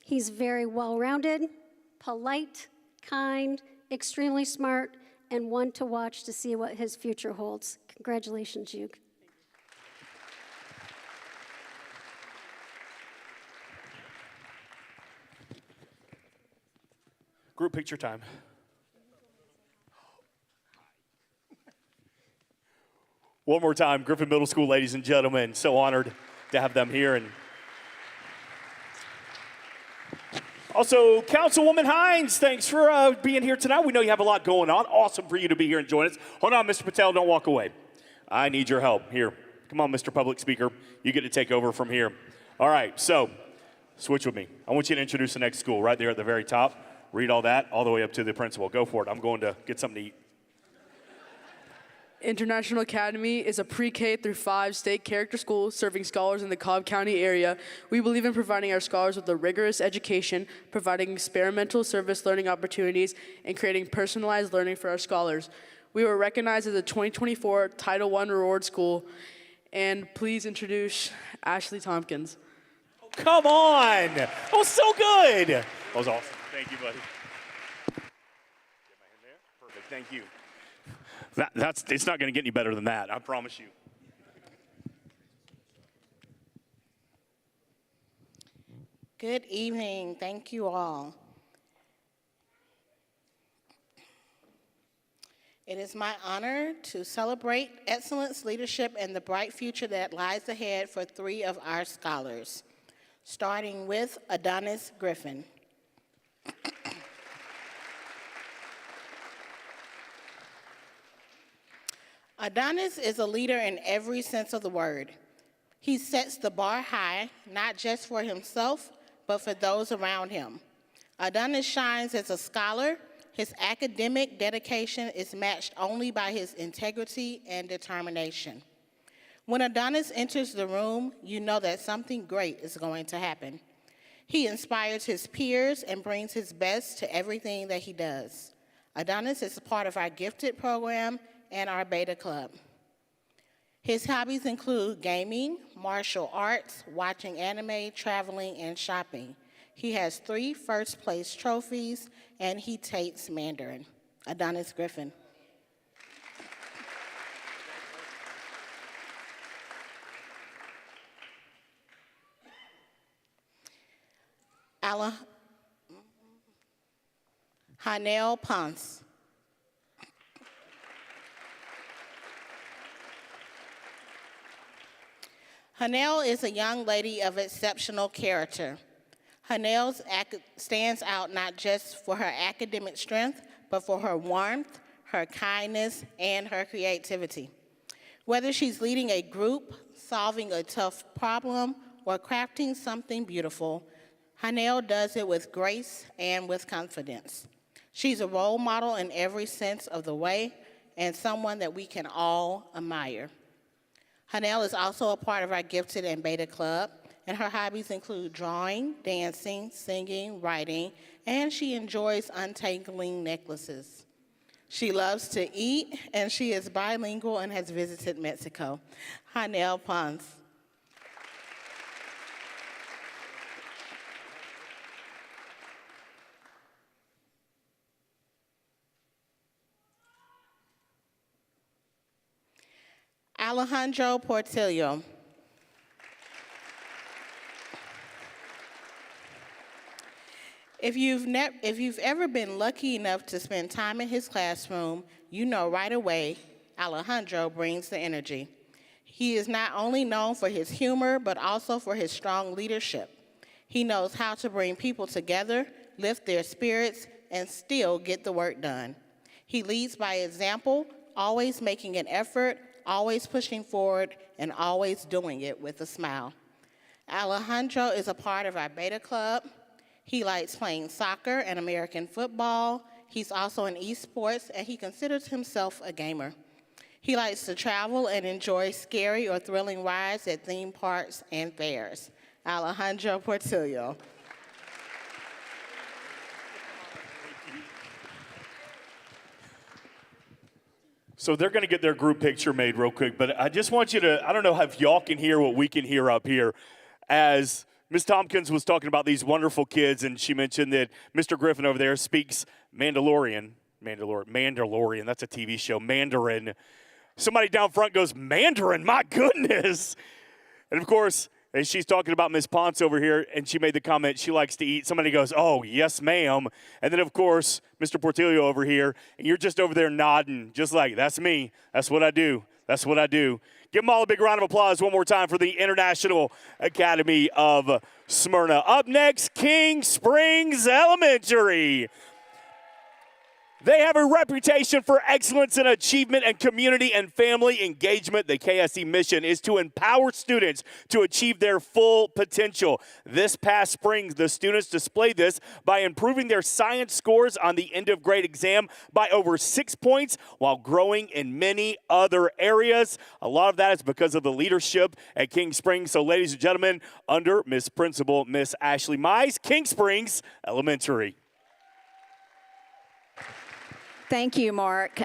He's very well-rounded, polite, kind, extremely smart, and one to watch to see what his future holds. Congratulations, Hugh. Group picture time. One more time, Griffin Middle School, ladies and gentlemen. So honored to have them here. And also, Councilwoman Hines, thanks for being here tonight. We know you have a lot going on. Awesome for you to be here and join us. Hold on, Mr. Patel, don't walk away. I need your help. Here, come on, Mr. Public Speaker. You get to take over from here. All right, so switch with me. I want you to introduce the next school right there at the very top. Read all that all the way up to the principal. Go for it. I'm going to get something to eat. International Academy is a pre-K through 5 state character school serving scholars in the Cobb County area. We believe in providing our scholars with a rigorous education, providing experimental service learning opportunities, and creating personalized learning for our scholars. We were recognized as a 2024 Title I Reward School. And please introduce Ashley Tompkins. Oh, come on. That was so good. That was awesome. Thank you, buddy. Get my hand there. Perfect. Thank you. It's not going to get any better than that, I promise you. Good evening. Thank you all. It is my honor to celebrate excellence, leadership, and the bright future that lies ahead for 3 of our scholars, starting with Adonis Griffin. Adonis is a leader in every sense of the word. He sets the bar high, not just for himself, but for those around him. Adonis shines as a scholar. His academic dedication is matched only by his integrity and determination. When Adonis enters the room, you know that something great is going to happen. He inspires his peers and brings his best to everything that he does. Adonis is a part of our gifted program and our Beta Club. His hobbies include gaming, martial arts, watching anime, traveling, and shopping. He has 3 first-place trophies, and he takes Mandarin. Adonis Griffin. Hanel Ponce. Hanel is a young lady of exceptional character. Hanel stands out not just for her academic strength, but for her warmth, her kindness, and her creativity. Whether she's leading a group, solving a tough problem, or crafting something beautiful, Hanel does it with grace and with confidence. She's a role model in every sense of the way, and someone that we can all admire. Hanel is also a part of our Gifted and Beta Club, and her hobbies include drawing, dancing, singing, writing, and she enjoys untangling necklaces. She loves to eat, and she is bilingual and has visited Mexico. Hanel Ponce. Alejandro Portillo. If you've ever been lucky enough to spend time in his classroom, you know right away Alejandro brings the energy. He is not only known for his humor, but also for his strong leadership. He knows how to bring people together, lift their spirits, and still get the work done. He leads by example, always making an effort, always pushing forward, and always doing it with a smile. Alejandro is a part of our Beta Club. He likes playing soccer and American football. He's also in esports, and he considers himself a gamer. He likes to travel and enjoy scary or thrilling rides at theme parks and fairs. Alejandro Portillo. So they're going to get their group picture made real quick, but I just want you to, I don't know if y'all can hear what we can hear up here. As Ms. Tompkins was talking about these wonderful kids, and she mentioned that Mr. Griffin over there speaks Mandalorian, that's a TV show, Mandarin. Somebody down front goes, Mandarin, my goodness. And of course, as she's talking about Ms. Ponce over here, and she made the comment she likes to eat, somebody goes, oh, yes, ma'am. And then, of course, Mr. Portillo over here, and you're just over there nodding, just like, that's me. That's what I do. That's what I do. Give them all a big round of applause one more time for the International Academy of Smyrna. Up next, King Springs Elementary. They have a reputation for excellence in achievement and community and family engagement. The KSE mission is to empower students to achieve their full potential. This past spring, the students displayed this by improving their science scores on the end of grade exam by over 6 points while growing in many other areas. A lot of that is because of the leadership at King Springs. So, ladies and gentlemen, under Miss Principal, Miss Ashley Mize, King Springs Elementary. Thank you, Mark.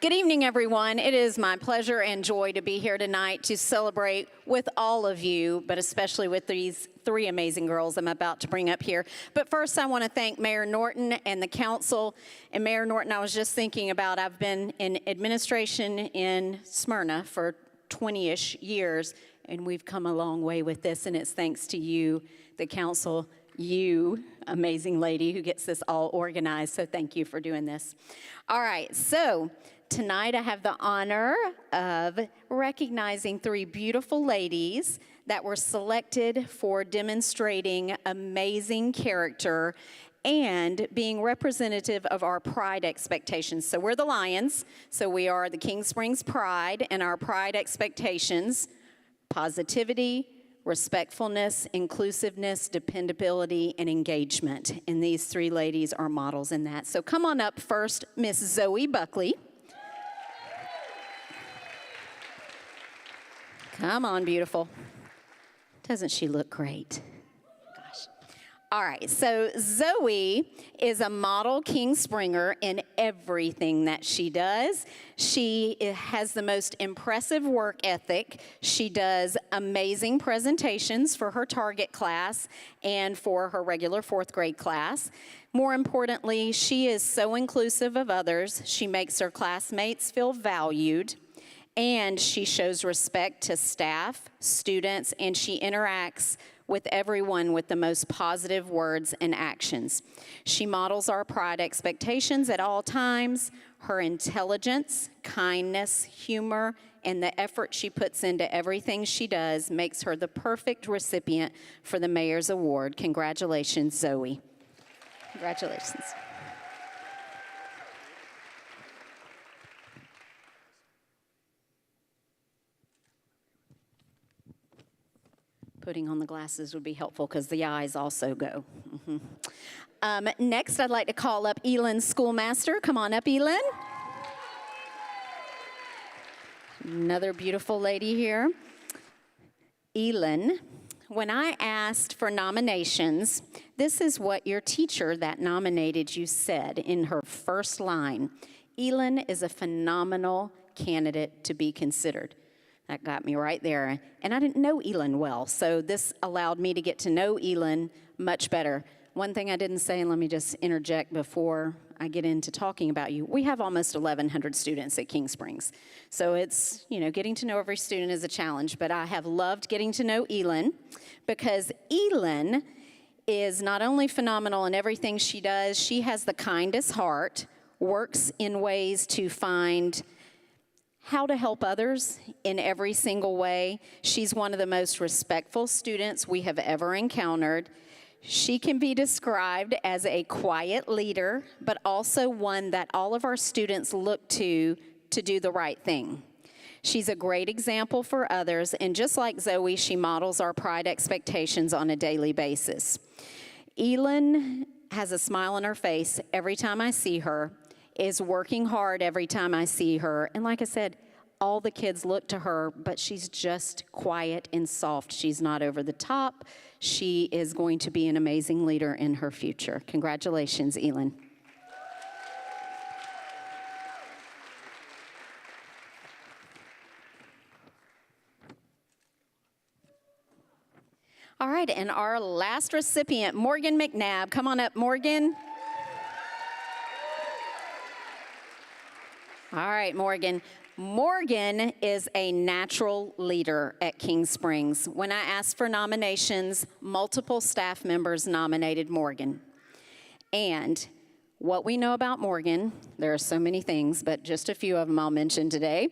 Good evening, everyone. It is my pleasure and joy to be here tonight to celebrate with all of you, but especially with these three amazing girls I'm about to bring up here. But first, I want to thank Mayor Norton and the council. And Mayor Norton, I was just thinking about, I've been in administration in Smyrna for 20-ish years, and we've come a long way with this, and it's thanks to you, the council, you, amazing lady who gets this all organized. So thank you for doing this. All right, so tonight I have the honor of recognizing three beautiful ladies that were selected for demonstrating amazing character and being representative of our pride expectations. So we're the Lions, so we are the King Springs Pride, and our pride expectations: positivity, respectfulness, inclusiveness, dependability, and engagement. And these three ladies are models in that. So come on up first, Miss Zoe Buckley. Come on, beautiful. Doesn't she look great? Gosh. All right, so Zoe is a model King Springer in everything that she does. She has the most impressive work ethic. She does amazing presentations for her target class and for her regular fourth grade class. More importantly, she is so inclusive of others. She makes her classmates feel valued, and she shows respect to staff, students, and she interacts with everyone with the most positive words and actions. She models our pride expectations at all times. Her intelligence, kindness, humor, and the effort she puts into everything she does makes her the perfect recipient for the Mayor's Award. Congratulations, Zoe. Congratulations. Putting on the glasses would be helpful because the eyes also go. Next, I'd like to call up Elin Schoolmaster. Come on up, Elin. Another beautiful lady here. Elin, when I asked for nominations, this is what your teacher that nominated you said in her first line. Elin is a phenomenal candidate to be considered. That got me right there. And I didn't know Elin well, so this allowed me to get to know Elin much better. One thing I didn't say, and let me just interject before I get into talking about you. We have almost 1,100 students at King Springs. So it's, getting to know every student is a challenge, but I have loved getting to know Elin because Elin is not only phenomenal in everything she does, she has the kindest heart, works in ways to find how to help others in every single way. She's one of the most respectful students we have ever encountered. She can be described as a quiet leader, but also one that all of our students look to do the right thing. She's a great example for others, and just like Zoe, she models our pride expectations on a daily basis. Elin has a smile on her face every time I see her, is working hard every time I see her, and like I said, all the kids look to her, but she's just quiet and soft. She's not over the top. She is going to be an amazing leader in her future. Congratulations, Elin. All right, and our last recipient, Morgan McNabb. Come on up, Morgan. All right, Morgan. Morgan is a natural leader at King Springs. When I asked for nominations, multiple staff members nominated Morgan. And what we know about Morgan, there are so many things, but just a few of them I'll mention today.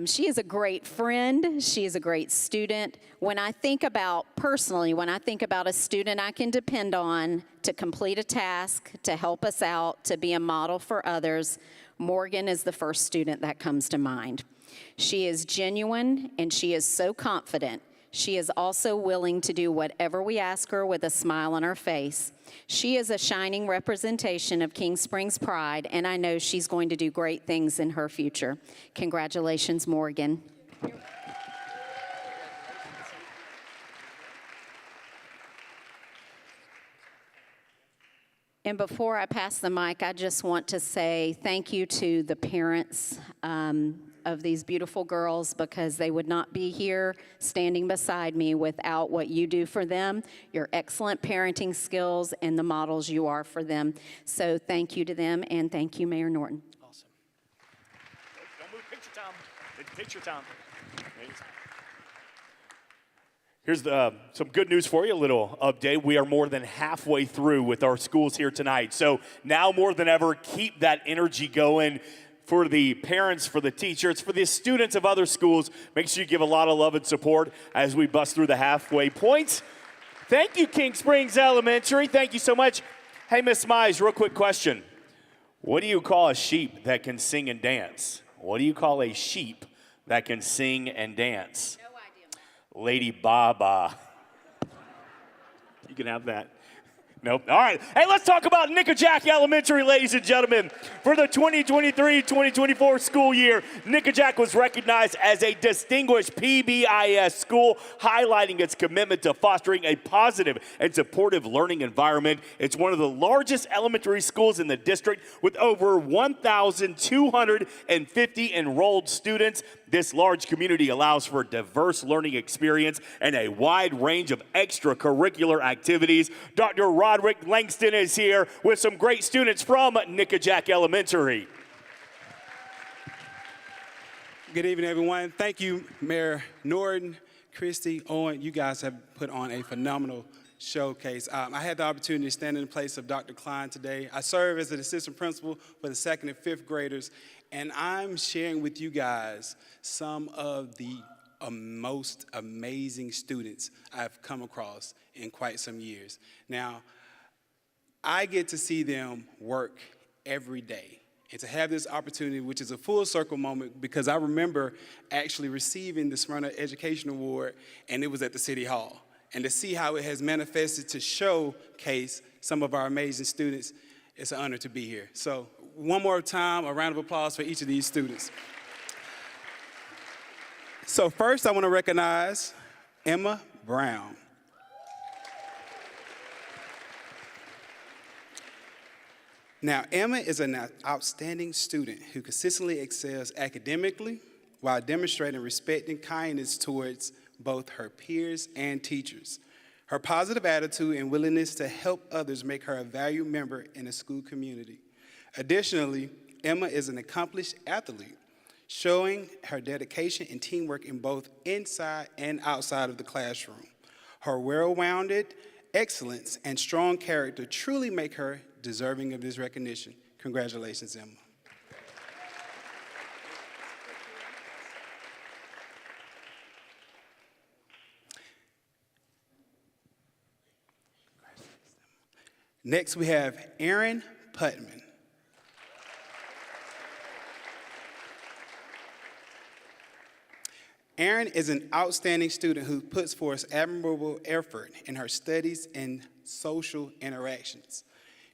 She is a great friend. She is a great student. When I think about a student I can depend on to complete a task, to help us out, to be a model for others, Morgan is the first student that comes to mind. She is genuine and she is so confident. She is also willing to do whatever we ask her with a smile on her face. She is a shining representation of King Springs pride, and I know she's going to do great things in her future. Congratulations, Morgan. And before I pass the mic, I just want to say thank you to the parents of these beautiful girls, because they would not be here standing beside me without what you do for them, your excellent parenting skills, and the models you are for them. So thank you to them, and thank you, Mayor Norton. Awesome. Don't move, picture time. It's picture time. Here's some good news for you, a little update. We are more than halfway through with our schools here tonight. So now more than ever, keep that energy going for the parents, for the teachers, for the students of other schools. Make sure you give a lot of love and support as we bust through the halfway point. Thank you, King Springs Elementary. Thank you so much. Hey, Miss Mize, real quick question. What do you call a sheep that can sing and dance? What do you call a sheep that can sing and dance? Lady Baba. You can have that. Nope. All right. Hey, let's talk about Nickajack Elementary, ladies and gentlemen. For the 2023-2024 school year, Nickajack was recognized as a distinguished PBIS school, highlighting its commitment to fostering a positive and supportive learning environment. It's one of the largest elementary schools in the district with over 1,250 enrolled students. This large community allows for a diverse learning experience and a wide range of extracurricular activities. Dr. Roderick Langston is here with some great students from Nickajack Elementary. Good evening, everyone. Thank you, Mayor Norton, Christy, Owen. You guys have put on a phenomenal showcase. I had the opportunity to stand in the place of Dr. Klein today. I serve as an assistant principal for the 2nd and 5th graders, and I'm sharing with you guys some of the most amazing students I've come across in quite some years. Now, I get to see them work every day, and to have this opportunity, which is a full circle moment, because I remember actually receiving the Smyrna Education Award, and it was at the City Hall. And to see how it has manifested to showcase some of our amazing students, it's an honor to be here. So one more time, a round of applause for each of these students. So first, I want to recognize Emma Brown. Now, Emma is an outstanding student who consistently excels academically while demonstrating respect and kindness towards both her peers and teachers. Her positive attitude and willingness to help others make her a valued member in the school community. Additionally, Emma is an accomplished athlete, showing her dedication and teamwork in both inside and outside of the classroom. Her well-rounded excellence and strong character truly make her deserving of this recognition. Congratulations, Emma. Next, we have Aaron Putman. Erin is an outstanding student who puts forth admirable effort in her studies and social interactions.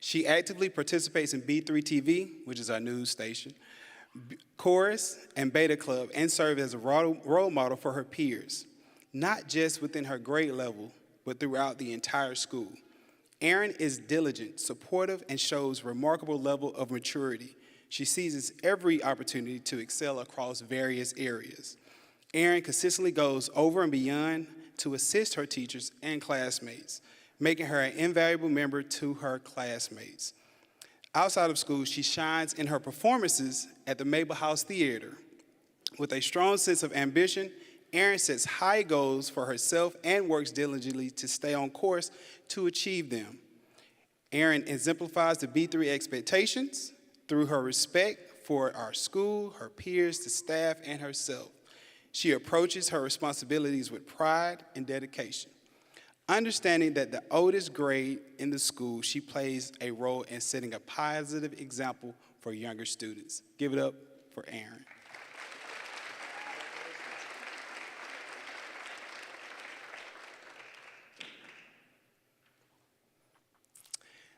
She actively participates in B3 TV, which is our news station, Chorus, and Beta Club, and serves as a role model for her peers, not just within her grade level, but throughout the entire school. Erin is diligent, supportive, and shows remarkable level of maturity. She seizes every opportunity to excel across various areas. Erin consistently goes over and beyond to assist her teachers and classmates, making her an invaluable member to her classmates. Outside of school, she shines in her performances at the Mabel House Theater. With a strong sense of ambition, Erin sets high goals for herself and works diligently to stay on course to achieve them. Erin exemplifies the B3 expectations through her respect for our school, her peers, the staff, and herself. She approaches her responsibilities with pride and dedication. Understanding that the oldest grade in the school, she plays a role in setting a positive example for younger students. Give it up for Erin.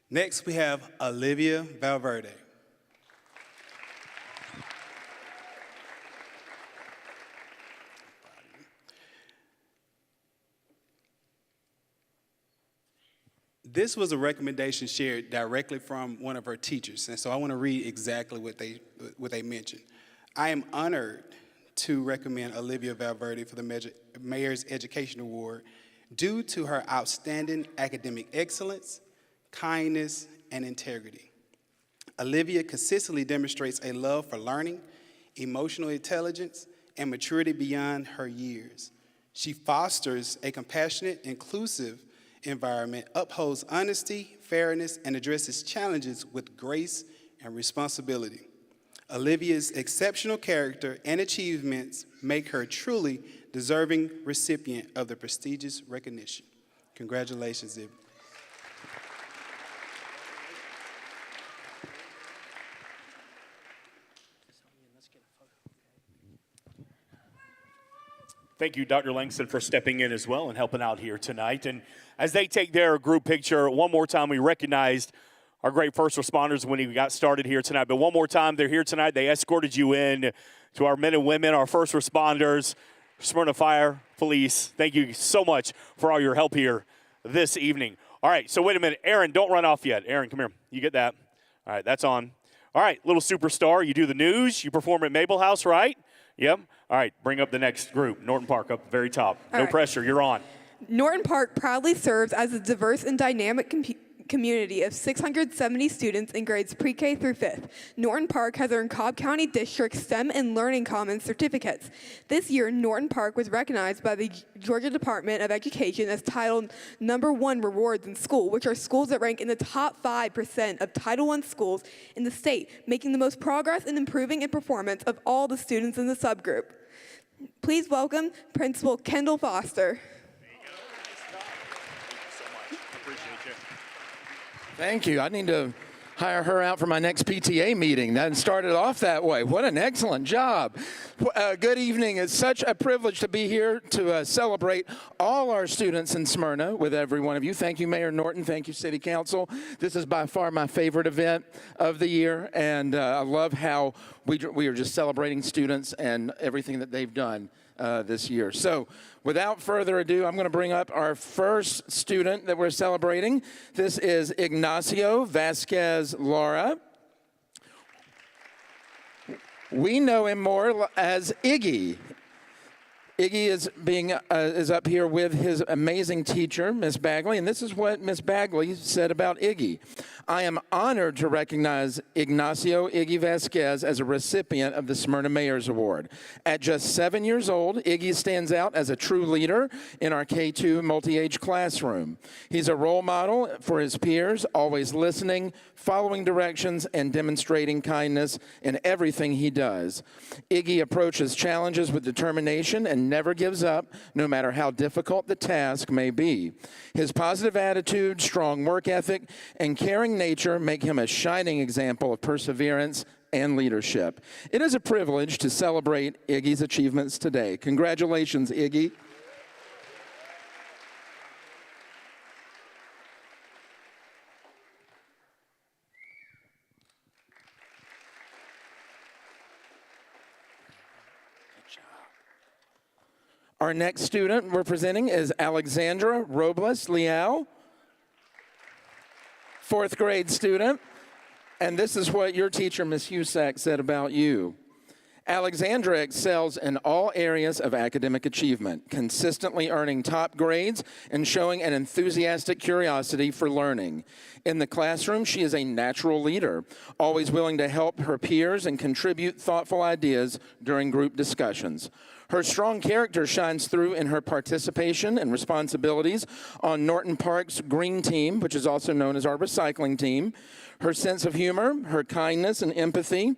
Next, we have Olivia Valverde. This was a recommendation shared directly from one of her teachers, and so I want to read exactly what they mentioned. I am honored to recommend Olivia Valverde for the Mayor's Education Award due to her outstanding academic excellence, kindness, and integrity. Olivia consistently demonstrates a love for learning, emotional intelligence, and maturity beyond her years. She fosters a compassionate, inclusive environment, upholds honesty, fairness, and addresses challenges with grace and responsibility. Olivia's exceptional character and achievements make her truly deserving recipient of the prestigious recognition. Congratulations, Olivia. Thank you, Dr. Langston, for stepping in as well and helping out here tonight. And as they take their group picture, one more time, we recognized our great first responders when we got started here tonight. But one more time, they're here tonight. They escorted you in to our men and women, our first responders, Smyrna Fire Police. Thank you so much for all your help here this evening. All right, so wait a minute. Aaron, don't run off yet. Aaron, come here. You get that. All right, that's on. All right, little superstar. You do the news. You perform at Mabel House, right? Yep. All right, bring up the next group. Norton Park up at the very top. No pressure. You're on. Norton Park proudly serves as a diverse and dynamic community of 670 students in grades pre-K through 5th. Norton Park has earned Cobb County District STEM and Learning Commons certificates. This year, Norton Park was recognized by the Georgia Department of Education as Title #1 rewards in school, which are schools that rank in the top 5% of Title I schools in the state, making the most progress in improving in performance of all the students in the subgroup. Please welcome Principal Kendall Foster. Thank you. I need to hire her out for my next PTA meeting. That started off that way. What an excellent job. Good evening. It's such a privilege to be here to celebrate all our students in Smyrna with every one of you. Thank you, Mayor Norton. Thank you, City Council. This is by far my favorite event of the year, and I love how we are just celebrating students and everything that they've done this year. So without further ado, I'm going to bring up our first student that we're celebrating. This is Ignacio Vasquez Lara. We know him more as Iggy. Iggy is up here with his amazing teacher, Miss Bagley, and this is what Miss Bagley said about Iggy. I am honored to recognize Ignacio Iggy Vasquez as a recipient of the Smyrna Mayor's Award. At just 7 years old, Iggy stands out as a true leader in our K-2 multi-age classroom. He's a role model for his peers, always listening, following directions, and demonstrating kindness in everything he does. Iggy approaches challenges with determination and never gives up, no matter how difficult the task may be. His positive attitude, strong work ethic, and caring nature make him a shining example of perseverance and leadership. It is a privilege to celebrate Iggy's achievements today. Congratulations, Iggy. Our next student we're presenting is Alexandra Robles Leal, 4th grade student. And this is what your teacher, Ms. Husak, said about you. Alexandra excels in all areas of academic achievement, consistently earning top grades and showing an enthusiastic curiosity for learning. In the classroom, she is a natural leader, always willing to help her peers and contribute thoughtful ideas during group discussions. Her strong character shines through in her participation and responsibilities on Norton Park's Green Team, which is also known as our recycling team. Her sense of humor, her kindness and empathy,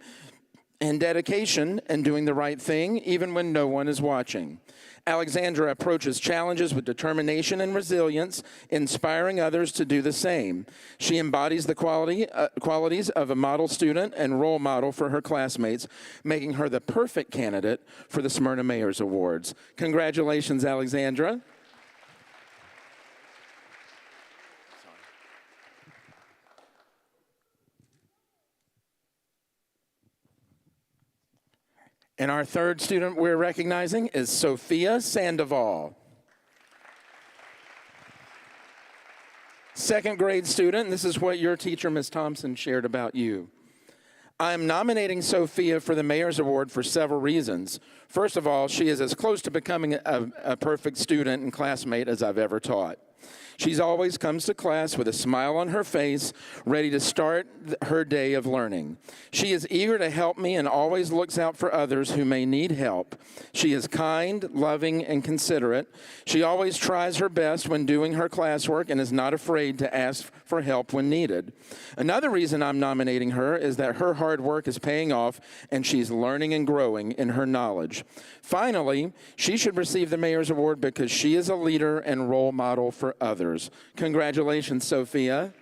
and dedication in doing the right thing, even when no one is watching. Alexandra approaches challenges with determination and resilience, inspiring others to do the same. She embodies the qualities of a model student and role model for her classmates, making her the perfect candidate for the Smyrna Mayor's Awards. Congratulations, Alexandra. And our third student we're recognizing is Sophia Sandoval. 2nd grade student, this is what your teacher, Ms. Thompson, shared about you. I am nominating Sophia for the Mayor's Award for several reasons. First of all, she is as close to becoming a perfect student and classmate as I've ever taught. She always comes to class with a smile on her face, ready to start her day of learning. She is eager to help me and always looks out for others who may need help. She is kind, loving, and considerate. She always tries her best when doing her classwork and is not afraid to ask for help when needed. Another reason I'm nominating her is that her hard work is paying off and she's learning and growing in her knowledge. Finally, she should receive the Mayor's Award because she is a leader and role model for others. Congratulations, Sophia.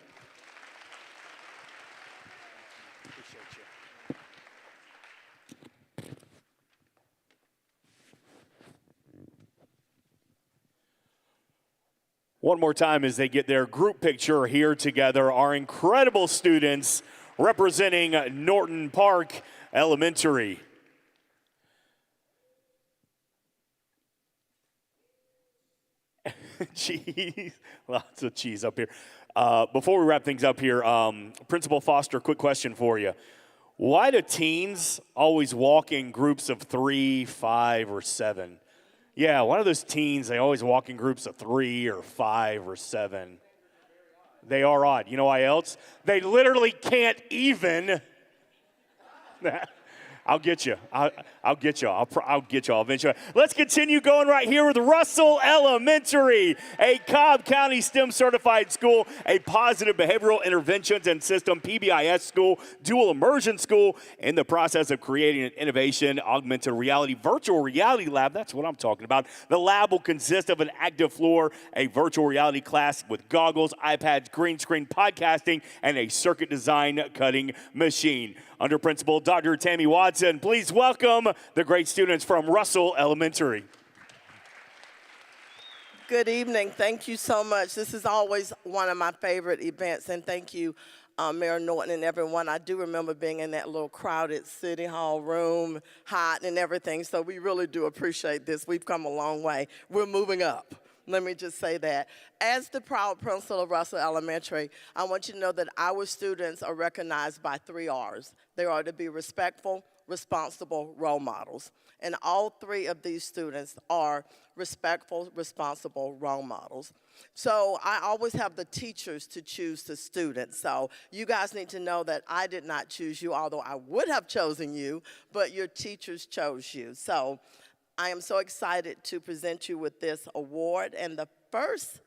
One more time as they get their group picture here together, our incredible students representing Norton Park Elementary. Cheese, lots of cheese up here. Before we wrap things up here, Principal Foster, quick question for you. Why do teens always walk in groups of 3, 5, or 7? Yeah, one of those teens, they always walk in groups of 3 or 5 or 7. They are odd. You know why else? They literally can't even. I'll get you. I'll get you. I'll get y'all eventually. Let's continue going right here with Russell Elementary, a Cobb County STEM certified school, a positive behavioral interventions and system PBIS school, dual immersion school, in the process of creating an innovation, augmented reality, virtual reality lab. That's what I'm talking about. The lab will consist of an active floor, a virtual reality class with goggles, iPads, green screen podcasting, and a circuit design cutting machine. Under Principal Dr. Tammy Watson, please welcome the great students from Russell Elementary. Good evening. Thank you so much. This is always one of my favorite events, and thank you, Mayor Norton and everyone. I do remember being in that little crowded City Hall room, hot and everything, so we really do appreciate this. We've come a long way. We're moving up. Let me just say that. As the proud principal of Russell Elementary, I want you to know that our students are recognized by 3 R's. They are to be respectful, responsible role models. And all 3 of these students are respectful, responsible role models. So I always have the teachers to choose the students. So you guys need to know that I did not choose you, although I would have chosen you, but your teachers chose you. So I am so excited to present you with this award. And the first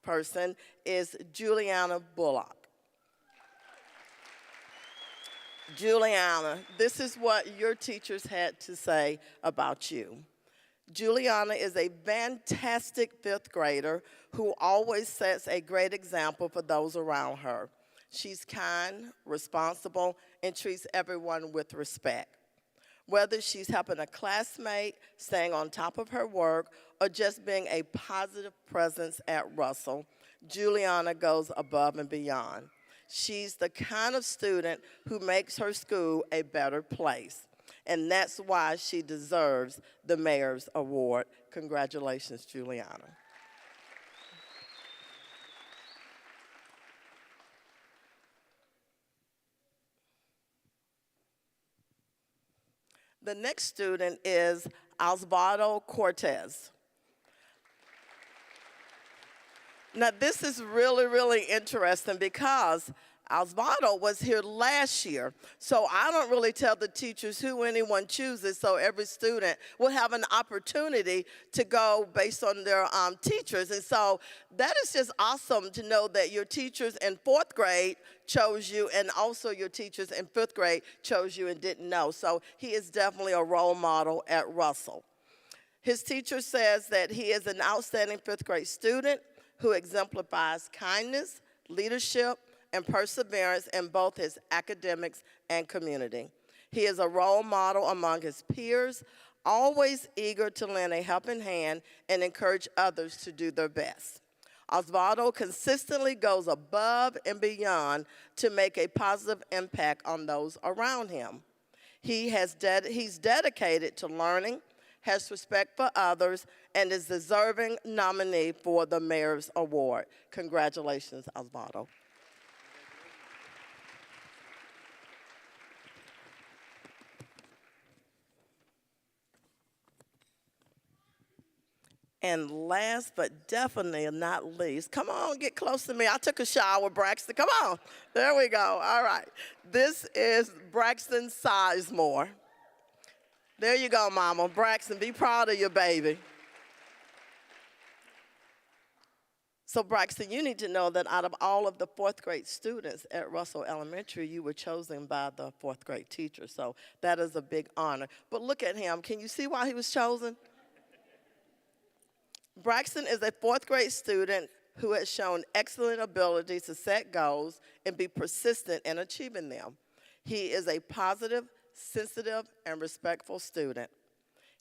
person is Juliana Bullock. Juliana, this is what your teachers had to say about you. Juliana is a fantastic fifth grader who always sets a great example for those around her. She's kind, responsible, and treats everyone with respect. Whether she's helping a classmate, staying on top of her work, or just being a positive presence at Russell, Juliana goes above and beyond. She's the kind of student who makes her school a better place. And that's why she deserves the Mayor's Award. Congratulations, Juliana. The next student is Osvaldo Cortez. Now, this is really, really interesting because Osvaldo was here last year, so I don't really tell the teachers who anyone chooses, so every student will have an opportunity to go based on their teachers. And so that is just awesome to know that your teachers in fourth grade chose you, and also your teachers in fifth grade chose you and didn't know. So he is definitely a role model at Russell. His teacher says that he is an outstanding fifth grade student who exemplifies kindness, leadership, and perseverance in both his academics and community. He is a role model among his peers, always eager to lend a helping hand and encourage others to do their best. Osvaldo consistently goes above and beyond to make a positive impact on those around him. He's dedicated to learning, has respect for others, and is a deserving nominee for the Mayor's Award. Congratulations, Osvaldo. And last but definitely not least, come on, get close to me. I took a shower, Braxton. Come on. There we go. All right. This is Braxton Sizemore. There you go, Mama. Braxton, be proud of your baby. So, Braxton, you need to know that out of all of the fourth grade students at Russell Elementary, you were chosen by the fourth grade teacher. So that is a big honor. But look at him. Can you see why he was chosen? Braxton is a fourth grade student who has shown excellent ability to set goals and be persistent in achieving them. He is a positive, sensitive, and respectful student.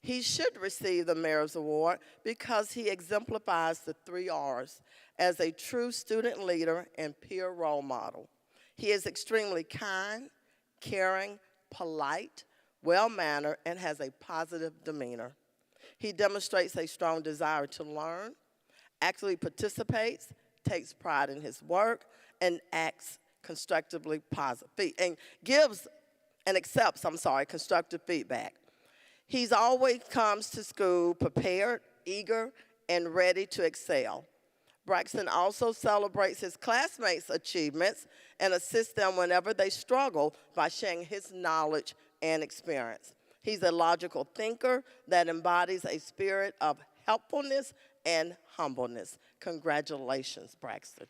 He should receive the Mayor's Award because he exemplifies the 3 R's as a true student leader and peer role model. He is extremely kind, caring, polite, well-mannered, and has a positive demeanor. He demonstrates a strong desire to learn, actively participates, takes pride in his work, and acts constructively positive, and accepts constructive feedback. He's always comes to school prepared, eager, and ready to excel. Braxton also celebrates his classmates' achievements and assists them whenever they struggle by sharing his knowledge and experience. He's a logical thinker that embodies a spirit of helpfulness and humbleness. Congratulations, Braxton.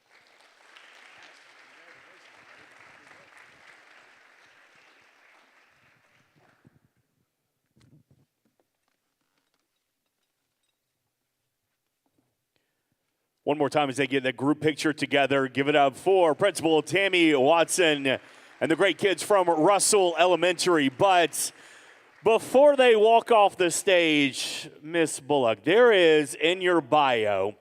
One more time as they get that group picture together. Give it up for Principal Tammy Watson and the great kids from Russell Elementary. But before they walk off the stage, Miss Bullock, there is in your bio,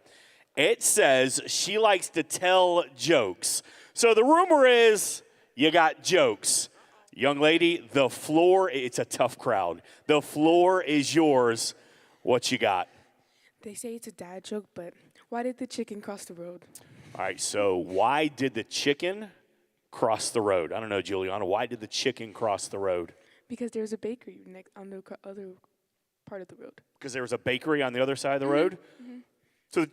it says she likes to tell jokes. So the rumor is you got jokes. Young lady, the floor, it's a tough crowd. The floor is yours. What you got? They say it's a dad joke, but why did the chicken cross the road? All right, so why did the chicken cross the road? I don't know, Juliana. Why did the chicken cross the road? Because there's a bakery on the other part of the road. Because there was a bakery on the other side of the road? So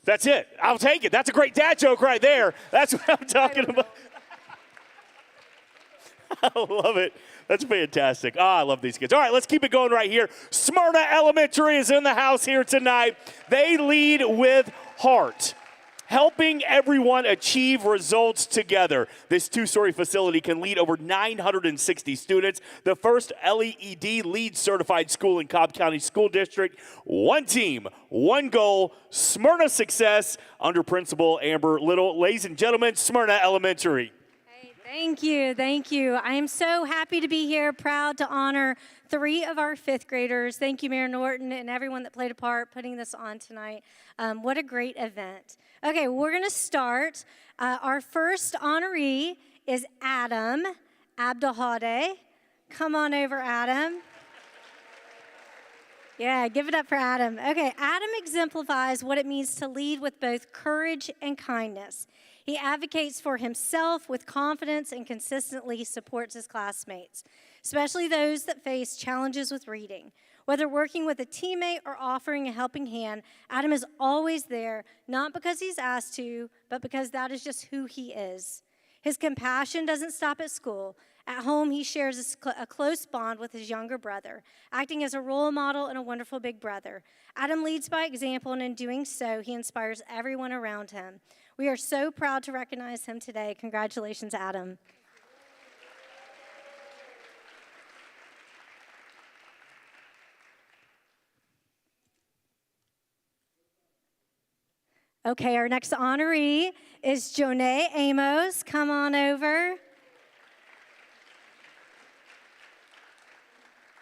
that's it. I'll take it. That's a great dad joke right there. That's what I'm talking about. I love it. That's fantastic. I love these kids. All right, let's keep it going right here. Smyrna Elementary is in the house here tonight. They lead with heart, helping everyone achieve results together. This two-story facility can lead over 960 students. The first LEED LEED certified school in Cobb County School District. One team, one goal, Smyrna success under Principal Amber Little. Ladies and gentlemen, Smyrna Elementary. Thank you, thank you. I am so happy to be here, proud to honor 3 of our 5th graders. Thank you, Mayor Norton, and everyone that played a part putting this on tonight. What a great event. Okay, we're gonna start. Our first honoree is Adam Abdelhade. Come on over, Adam. Yeah, give it up for Adam. Okay, Adam exemplifies what it means to lead with both courage and kindness. He advocates for himself with confidence and consistently supports his classmates, especially those that face challenges with reading. Whether working with a teammate or offering a helping hand, Adam is always there, not because he's asked to, but because that is just who he is. His compassion doesn't stop at school. At home, he shares a close bond with his younger brother, acting as a role model and a wonderful big brother. Adam leads by example, and in doing so, he inspires everyone around him. We are so proud to recognize him today. Congratulations, Adam. Okay, our next honoree is Jonay Amos. Come on over.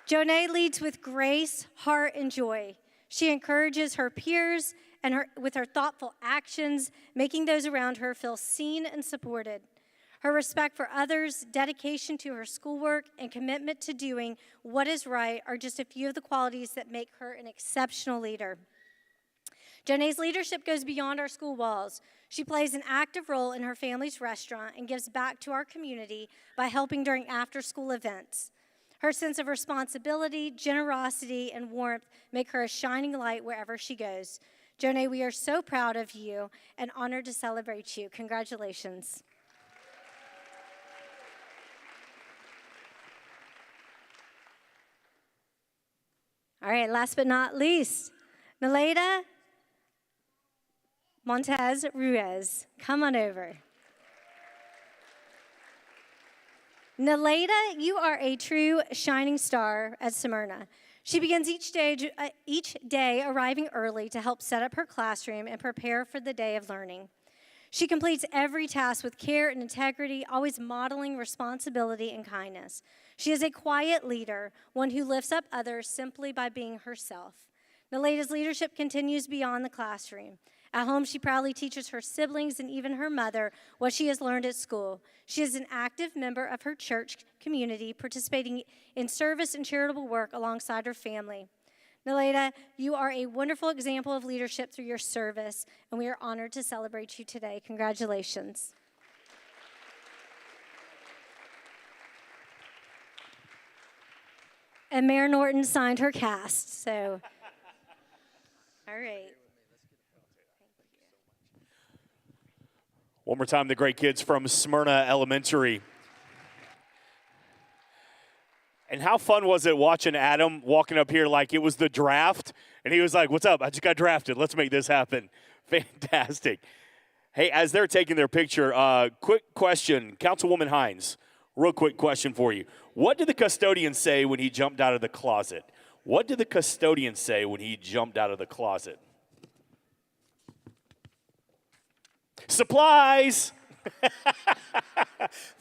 Jonay leads with grace, heart, and joy. She encourages her peers and with her thoughtful actions, making those around her feel seen and supported. Her respect for others, dedication to her schoolwork, and commitment to doing what is right are just a few of the qualities that make her an exceptional leader. Jonay's leadership goes beyond our school walls. She plays an active role in her family's restaurant and gives back to our community by helping during after-school events. Her sense of responsibility, generosity, and warmth make her a shining light wherever she goes. Jonay, we are so proud of you and honored to celebrate you. Congratulations. All right, last but not least, Naleda Montez Ruiz. Come on over. Naleda, you are a true shining star at Smyrna. She begins each day arriving early to help set up her classroom and prepare for the day of learning. She completes every task with care and integrity, always modeling responsibility and kindness. She is a quiet leader, one who lifts up others simply by being herself. Naleda's leadership continues beyond the classroom. At home, she proudly teaches her siblings and even her mother what she has learned at school. She is an active member of her church community, participating in service and charitable work alongside her family. Naleda, you are a wonderful example of leadership through your service, and we are honored to celebrate you today. Congratulations. And Mayor Norton signed her cast, so, all right. One more time, the great kids from Smyrna Elementary. And how fun was it watching Adam walking up here like it was the draft? And he was like, what's up? I just got drafted. Let's make this happen. Fantastic. Hey, as they're taking their picture, quick question. Councilwoman Hines, real quick question for you. What did the custodian say when he jumped out of the closet? What did the custodian say when he jumped out of the closet? Supplies.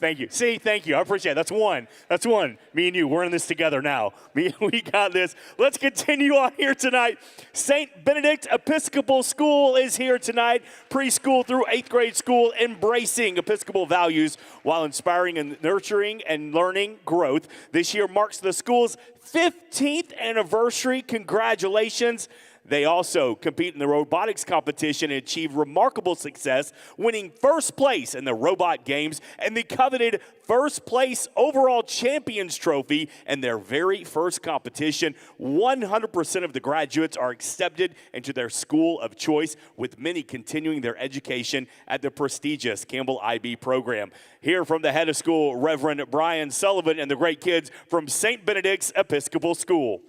Thank you. See, thank you. I appreciate it. That's one. That's one. Me and you, we're in this together now. We got this. Let's continue on here tonight. St. Benedict Episcopal School is here tonight. Preschool through 8th grade school, embracing Episcopal values while inspiring and nurturing and learning growth. This year marks the school's 15th anniversary. Congratulations. They also compete in the robotics competition and achieve remarkable success, winning first place in the robot games and the coveted first place overall champions trophy in their very first competition. 100% of the graduates are accepted into their school of choice, with many continuing their education at the prestigious Campbell IB program. Hear from the head of school, Reverend Brian Sullivan, and the great kids from St. Benedict's Episcopal School.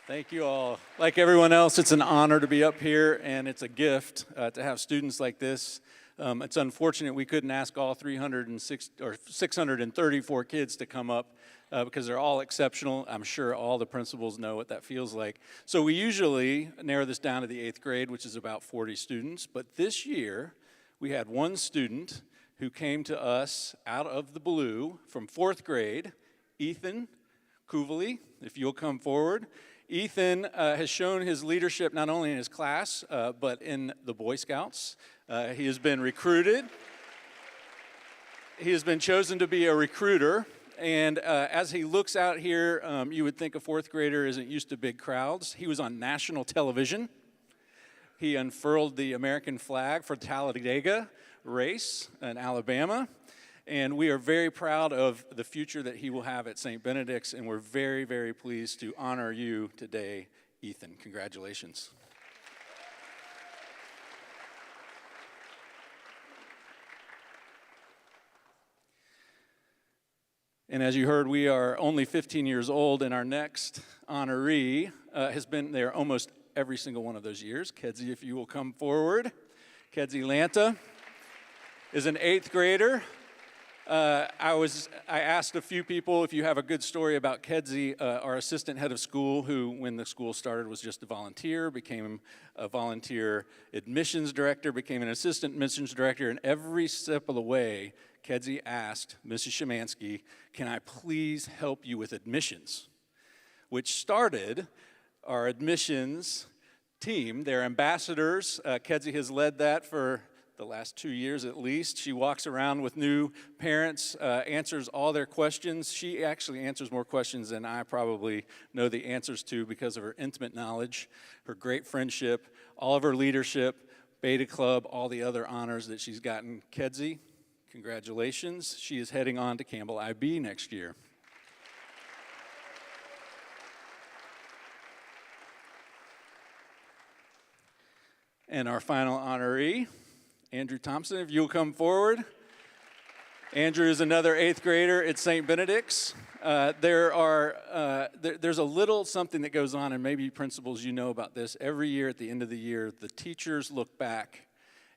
Thank you all. Like everyone else, it's an honor to be up here, and it's a gift to have students like this. It's unfortunate we couldn't ask all 634 kids to come up because they're all exceptional. I'm sure all the principals know what that feels like. So we usually narrow this down to the 8th grade, which is about 40 students. But this year, we had one student who came to us out of the blue from 4th grade, Ethan Kuvali, if you'll come forward. Ethan has shown his leadership not only in his class, but in the Boy Scouts. He has been recruited. He has been chosen to be a recruiter. And as he looks out here, you would think a 4th grader isn't used to big crowds. He was on national television. He unfurled the American flag for Talladega race in Alabama. And we are very proud of the future that he will have at St. Benedict's, and we're very, very pleased to honor you today, Ethan. Congratulations. And as you heard, we are only 15 years old, and our next honoree has been there almost every single one of those years. Kedzie, if you will come forward. Kedzie Lanta is an 8th grader. I asked a few people if you have a good story about Kedzie, our assistant head of school, who, when the school started, was just a volunteer, became a volunteer admissions director, became an assistant admissions director, and every step of the way, Kedzie asked Mrs. Szymanski, "Can I please help you with admissions?" Which started our admissions team. They're ambassadors. Kedzie has led that for the last 2 years at least. She walks around with new parents, answers all their questions. She actually answers more questions than I probably know the answers to because of her intimate knowledge, her great friendship, all of her leadership, Beta Club, all the other honors that she's gotten. Kedzie, congratulations. She is heading on to Campbell IB next year. And our final honoree, Andrew Thompson, if you'll come forward. Andrew is another 8th grader at St. Benedict's. There's a little something that goes on, and maybe principals, you know about this. Every year at the end of the year, the teachers look back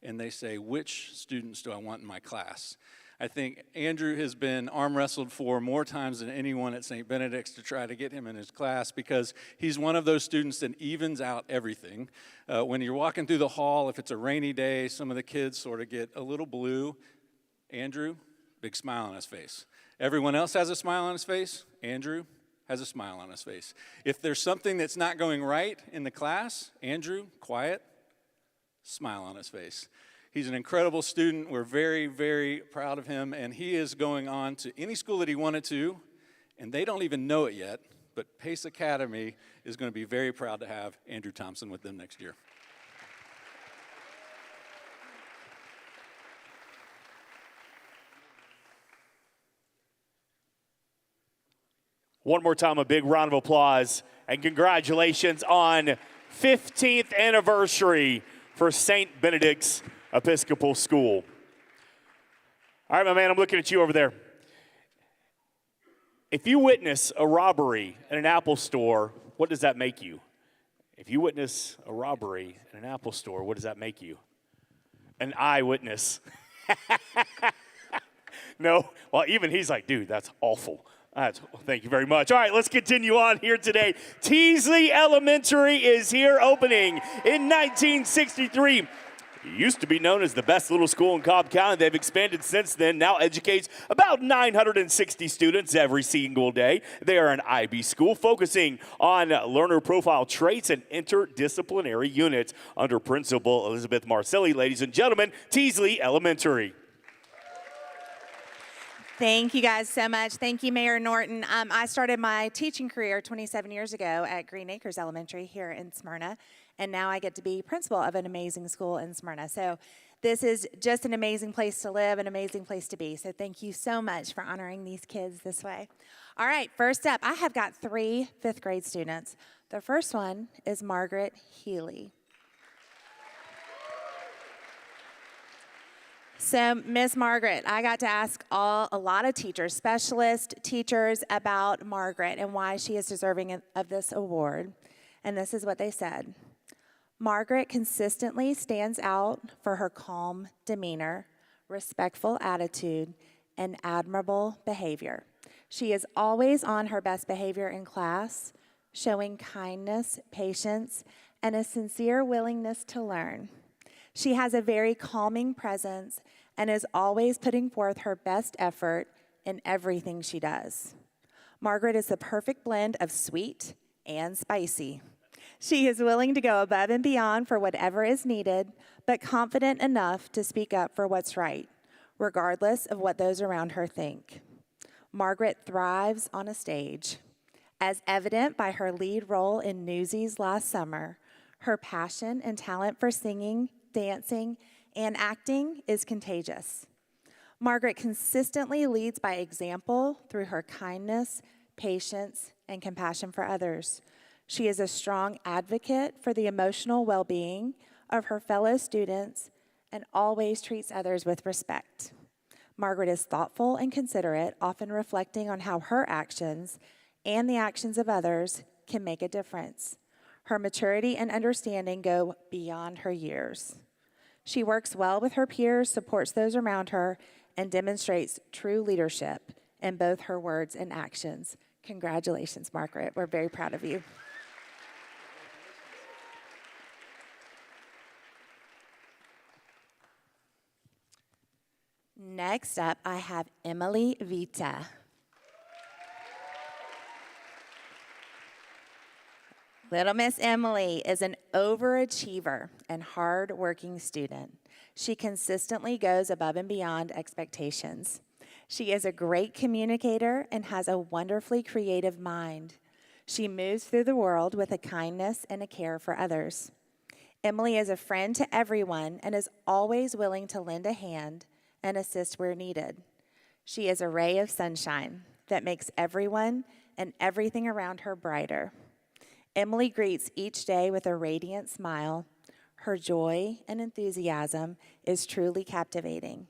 and they say, which students do I want in my class? I think Andrew has been arm wrestled for more times than anyone at St. Benedict's to try to get him in his class because he's one of those students that evens out everything. When you're walking through the hall, if it's a rainy day, some of the kids sort of get a little blue. Andrew, big smile on his face. Everyone else has a smile on his face. Andrew has a smile on his face. If there's something that's not going right in the class, Andrew, quiet, smile on his face. He's an incredible student. We're very, very proud of him, and he is going on to any school that he wanted to, and they don't even know it yet, but Pace Academy is going to be very proud to have Andrew Thompson with them next year. One more time, a big round of applause and congratulations on 15th anniversary for St. Benedict's Episcopal School. All right, my man, I'm looking at you over there. If you witness a robbery in an Apple store, what does that make you? If you witness a robbery in an Apple store, what does that make you? An eyewitness. No? Well, even he's like, dude, that's awful. Thank you very much. All right, let's continue on here today. Teasley Elementary is here, opening in 1963. It used to be known as the best little school in Cobb County. They've expanded since then, now educates about 960 students every single day. They are an IB school focusing on learner profile traits and interdisciplinary units under Principal Elizabeth Marcelli. Ladies and gentlemen, Teasley Elementary. Thank you guys so much. Thank you, Mayor Norton. I started my teaching career 27 years ago at Green Acres Elementary here in Smyrna, and now I get to be principal of an amazing school in Smyrna. So this is just an amazing place to live, an amazing place to be. So thank you so much for honoring these kids this way. All right, first up, I have got 3 fifth grade students. The first one is Margaret Healy. So, Miss Margaret, I got to ask a lot of teachers, specialist teachers, about Margaret and why she is deserving of this award. And this is what they said. Margaret consistently stands out for her calm demeanor, respectful attitude, and admirable behavior. She is always on her best behavior in class, showing kindness, patience, and a sincere willingness to learn. She has a very calming presence and is always putting forth her best effort in everything she does. Margaret is the perfect blend of sweet and spicy. She is willing to go above and beyond for whatever is needed, but confident enough to speak up for what's right, regardless of what those around her think. Margaret thrives on a stage. As evident by her lead role in Newsies last summer, her passion and talent for singing, dancing, and acting is contagious. Margaret consistently leads by example through her kindness, patience, and compassion for others. She is a strong advocate for the emotional well-being of her fellow students and always treats others with respect. Margaret is thoughtful and considerate, often reflecting on how her actions and the actions of others can make a difference. Her maturity and understanding go beyond her years. She works well with her peers, supports those around her, and demonstrates true leadership in both her words and actions. Congratulations, Margaret. We're very proud of you. Next up, I have Emily Vita. Little Miss Emily is an overachiever and hard-working student. She consistently goes above and beyond expectations. She is a great communicator and has a wonderfully creative mind. She moves through the world with a kindness and a care for others. Emily is a friend to everyone and is always willing to lend a hand and assist where needed. She is a ray of sunshine that makes everyone and everything around her brighter. Emily greets each day with a radiant smile. Her joy and enthusiasm is truly captivating.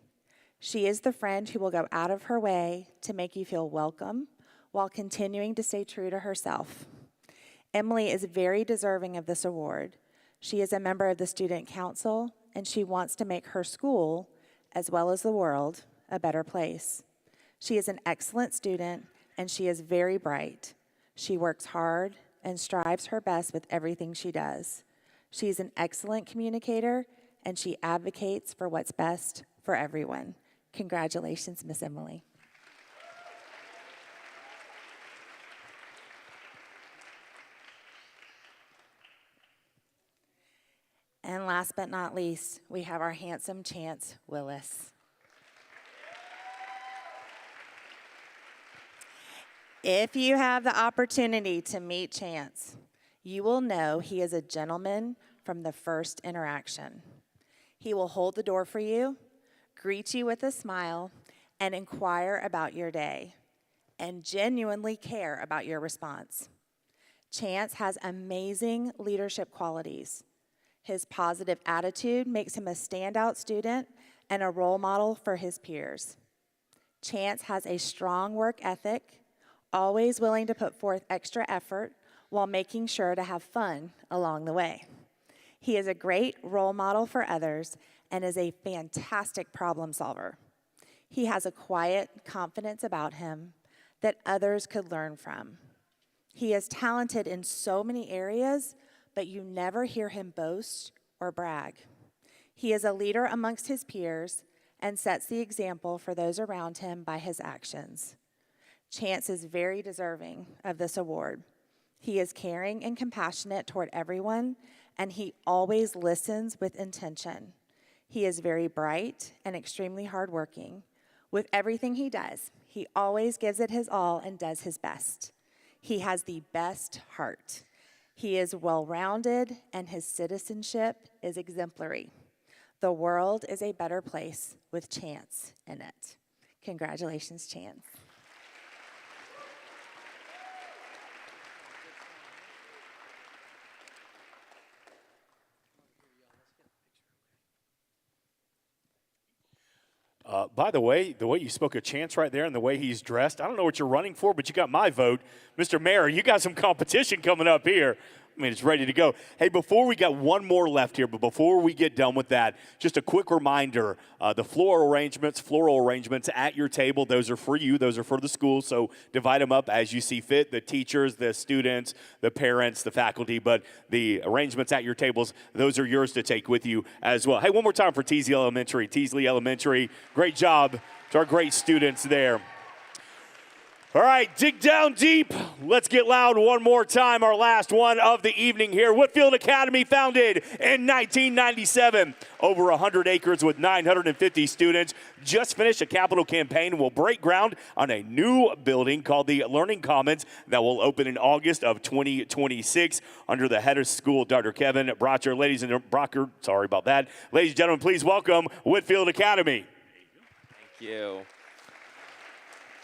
She is the friend who will go out of her way to make you feel welcome while continuing to stay true to herself. Emily is very deserving of this award. She is a member of the student council, and she wants to make her school, as well as the world, a better place. She is an excellent student, and she is very bright. She works hard and strives her best with everything she does. She is an excellent communicator, and she advocates for what's best for everyone. Congratulations, Miss Emily. And last but not least, we have our handsome Chance Willis. If you have the opportunity to meet Chance, you will know he is a gentleman from the first interaction. He will hold the door for you, greet you with a smile, and inquire about your day, and genuinely care about your response. Chance has amazing leadership qualities. His positive attitude makes him a standout student and a role model for his peers. Chance has a strong work ethic, always willing to put forth extra effort while making sure to have fun along the way. He is a great role model for others and is a fantastic problem solver. He has a quiet confidence about him that others could learn from. He is talented in so many areas, but you never hear him boast or brag. He is a leader amongst his peers and sets the example for those around him by his actions. Chance is very deserving of this award. He is caring and compassionate toward everyone, and he always listens with intention. He is very bright and extremely hardworking. With everything he does, he always gives it his all and does his best. He has the best heart. He is well-rounded, and his citizenship is exemplary. The world is a better place with Chance in it. Congratulations, Chance. By the way you spoke of Chance right there and the way he's dressed, I don't know what you're running for, but you got my vote. Mr. Mayor, you got some competition coming up here. I mean, it's ready to go. Hey, before we got one more left here, but before we get done with that, just a quick reminder, the floral arrangements at your table, those are for you. Those are for the school, so divide them up as you see fit, the teachers, the students, the parents, the faculty, but the arrangements at your tables, those are yours to take with you as well. Hey, one more time for Teasley Elementary. Great job to our great students there. All right, dig down deep. Let's get loud one more time. Our last one of the evening here. Whitfield Academy, founded in 1997. Over 100 acres with 950 students. Just finished a capital campaign and will break ground on a new building called the Learning Commons that will open in August of 2026 under the head of school, Dr. Kevin Brocker. Ladies and gentlemen, please welcome Whitfield Academy. Thank you.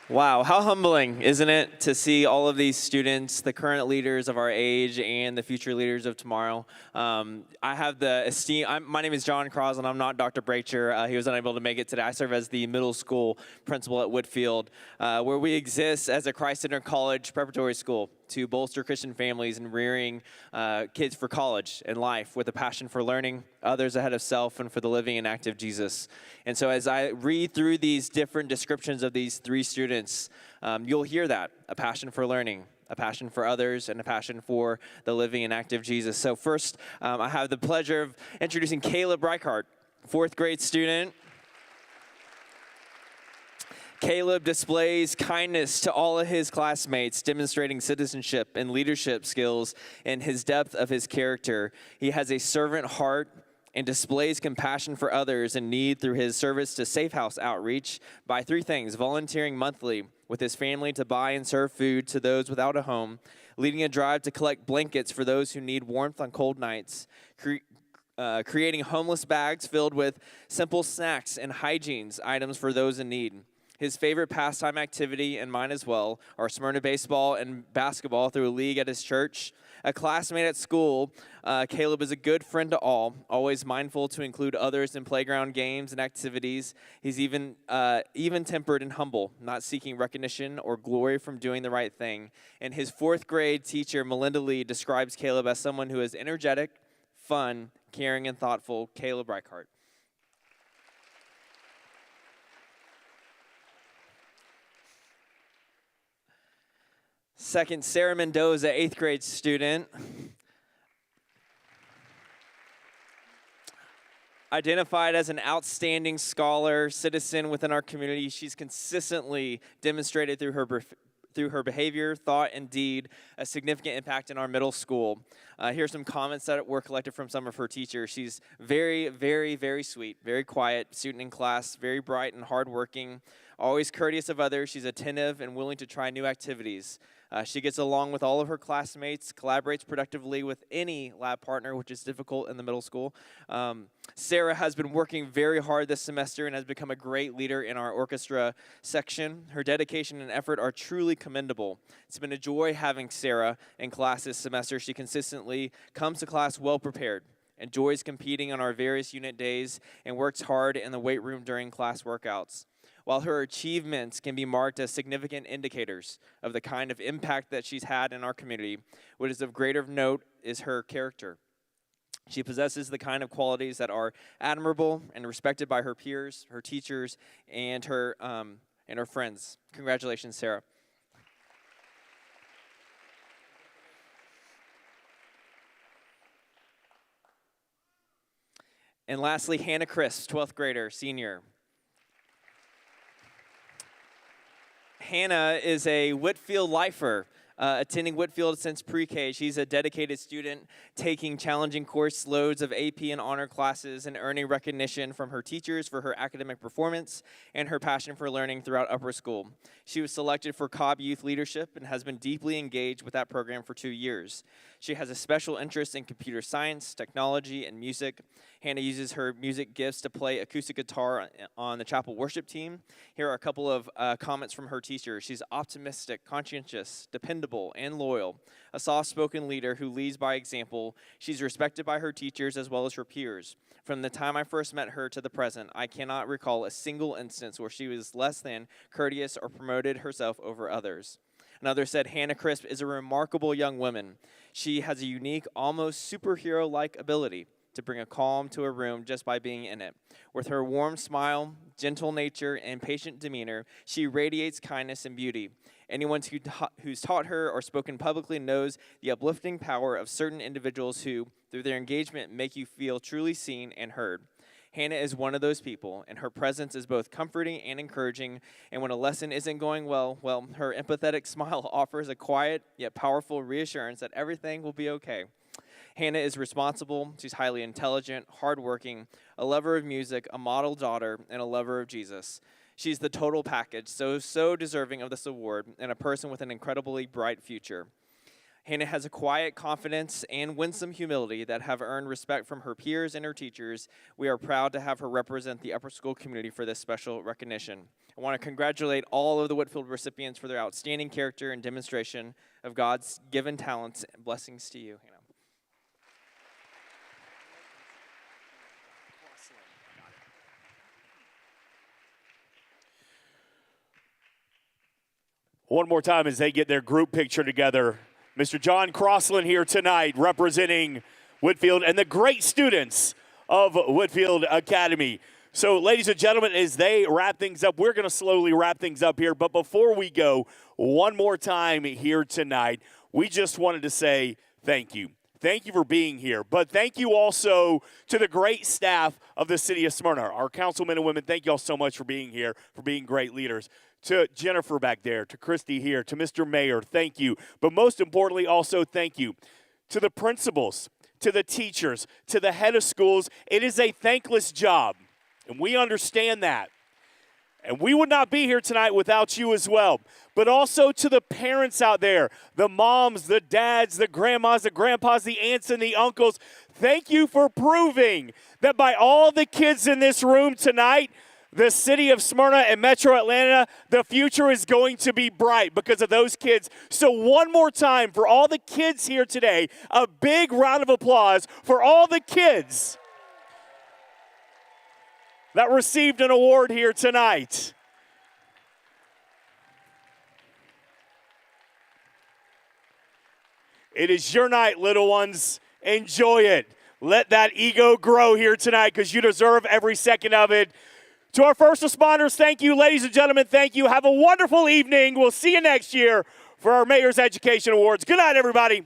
Wow, how humbling, isn't it, to see all of these students, the current leaders of our age and the future leaders of tomorrow. I have the esteem, my name is John Cross, and I'm not Dr. Bracher. He was unable to make it today. I serve as the middle school principal at Whitfield, where we exist as a Christ-centered college preparatory school to bolster Christian families and rearing kids for college and life with a passion for learning, others ahead of self, and for the living and active Jesus. And so as I read through these different descriptions of these three students, you'll hear that, a passion for learning, a passion for others, and a passion for the living and active Jesus. So first, I have the pleasure of introducing Caleb Reichart, fourth grade student. Caleb displays kindness to all of his classmates, demonstrating citizenship and leadership skills and his depth of his character. He has a servant heart and displays compassion for others in need through his service to Safe House outreach by three things: volunteering monthly with his family to buy and serve food to those without a home, leading a drive to collect blankets for those who need warmth on cold nights, creating homeless bags filled with simple snacks and hygiene items for those in need. His favorite pastime activity, and mine as well, are Smyrna baseball and basketball through a league at his church. A classmate at school, Caleb is a good friend to all, always mindful to include others in playground games and activities. He's even-tempered and humble, not seeking recognition or glory from doing the right thing. And his fourth grade teacher, Melinda Lee, describes Caleb as someone who is energetic, fun, caring, and thoughtful. Caleb Reichart. Second, Sarah Mendoza, eighth grade student. Identified as an outstanding scholar, citizen within our community, she's consistently demonstrated through her behavior, thought, and deed a significant impact in our middle school. Here's some comments that were collected from some of her teachers. She's very, very, very sweet, very quiet student in class, very bright and hardworking, always courteous of others. She's attentive and willing to try new activities. She gets along with all of her classmates, collaborates productively with any lab partner, which is difficult in the middle school. Sarah has been working very hard this semester and has become a great leader in our orchestra section. Her dedication and effort are truly commendable. It's been a joy having Sarah in class this semester. She consistently comes to class well prepared, enjoys competing on our various unit days, and works hard in the weight room during class workouts. While her achievements can be marked as significant indicators of the kind of impact that she's had in our community, what is of greater note is her character. She possesses the kind of qualities that are admirable and respected by her peers, her teachers, and her friends. Congratulations, Sarah. And lastly, Hannah Crisp, 12th grader, senior. Hannah is a Whitfield lifer. attending Whitfield since pre-K. She's a dedicated student, taking challenging course loads of AP and honor classes and earning recognition from her teachers for her academic performance and her passion for learning throughout upper school. She was selected for Cobb Youth Leadership and has been deeply engaged with that program for 2 years. She has a special interest in computer science, technology, and music. Hannah uses her music gifts to play acoustic guitar on the chapel worship team. Here are a couple of comments from her teacher. She's optimistic, conscientious, dependable, and loyal. A soft-spoken leader who leads by example. She's respected by her teachers as well as her peers. From the time I first met her to the present, I cannot recall a single instance where she was less than courteous or promoted herself over others. Another said, Hannah Crisp is a remarkable young woman. She has a unique, almost superhero-like ability to bring a calm to a room just by being in it. With her warm smile, gentle nature, and patient demeanor, she radiates kindness and beauty. Anyone who's taught her or spoken publicly knows the uplifting power of certain individuals who, through their engagement, make you feel truly seen and heard. Hannah is one of those people, and her presence is both comforting and encouraging, and when a lesson isn't going well, her empathetic smile offers a quiet yet powerful reassurance that everything will be okay. Hannah is responsible, she's highly intelligent, hardworking, a lover of music, a model daughter, and a lover of Jesus. She's the total package, so deserving of this award, and a person with an incredibly bright future. Hannah has a quiet confidence and winsome humility that have earned respect from her peers and her teachers. We are proud to have her represent the upper school community for this special recognition. I want to congratulate all of the Whitfield recipients for their outstanding character and demonstration of God's given talents. And blessings to you, Hannah. One more time as they get their group picture together. Mr. John Crossland here tonight representing Whitfield and the great students of Whitfield Academy. So, ladies and gentlemen, as they wrap things up, we're going to slowly wrap things up here. But before we go, one more time here tonight, we just wanted to say thank you. Thank you for being here. But thank you also to the great staff of the city of Smyrna. Our councilmen and women, thank you all so much for being here, for being great leaders. To Jennifer back there, to Christy here, to Mr. Mayor, thank you. But most importantly, also thank you to the principals, to the teachers, to the head of schools. It is a thankless job, and we understand that. And we would not be here tonight without you as well. But also to the parents out there, the moms, the dads, the grandmas, the grandpas, the aunts, and the uncles. Thank you for proving that by all the kids in this room tonight, the city of Smyrna and Metro Atlanta, the future is going to be bright because of those kids. So one more time for all the kids here today, a big round of applause for all the kids that received an award here tonight. It is your night, little ones. Enjoy it. Let that ego grow here tonight because you deserve every second of it. To our first responders, thank you. Ladies and gentlemen, thank you. Have a wonderful evening. We'll see you next year for our Mayor's Education Awards. Good night, everybody.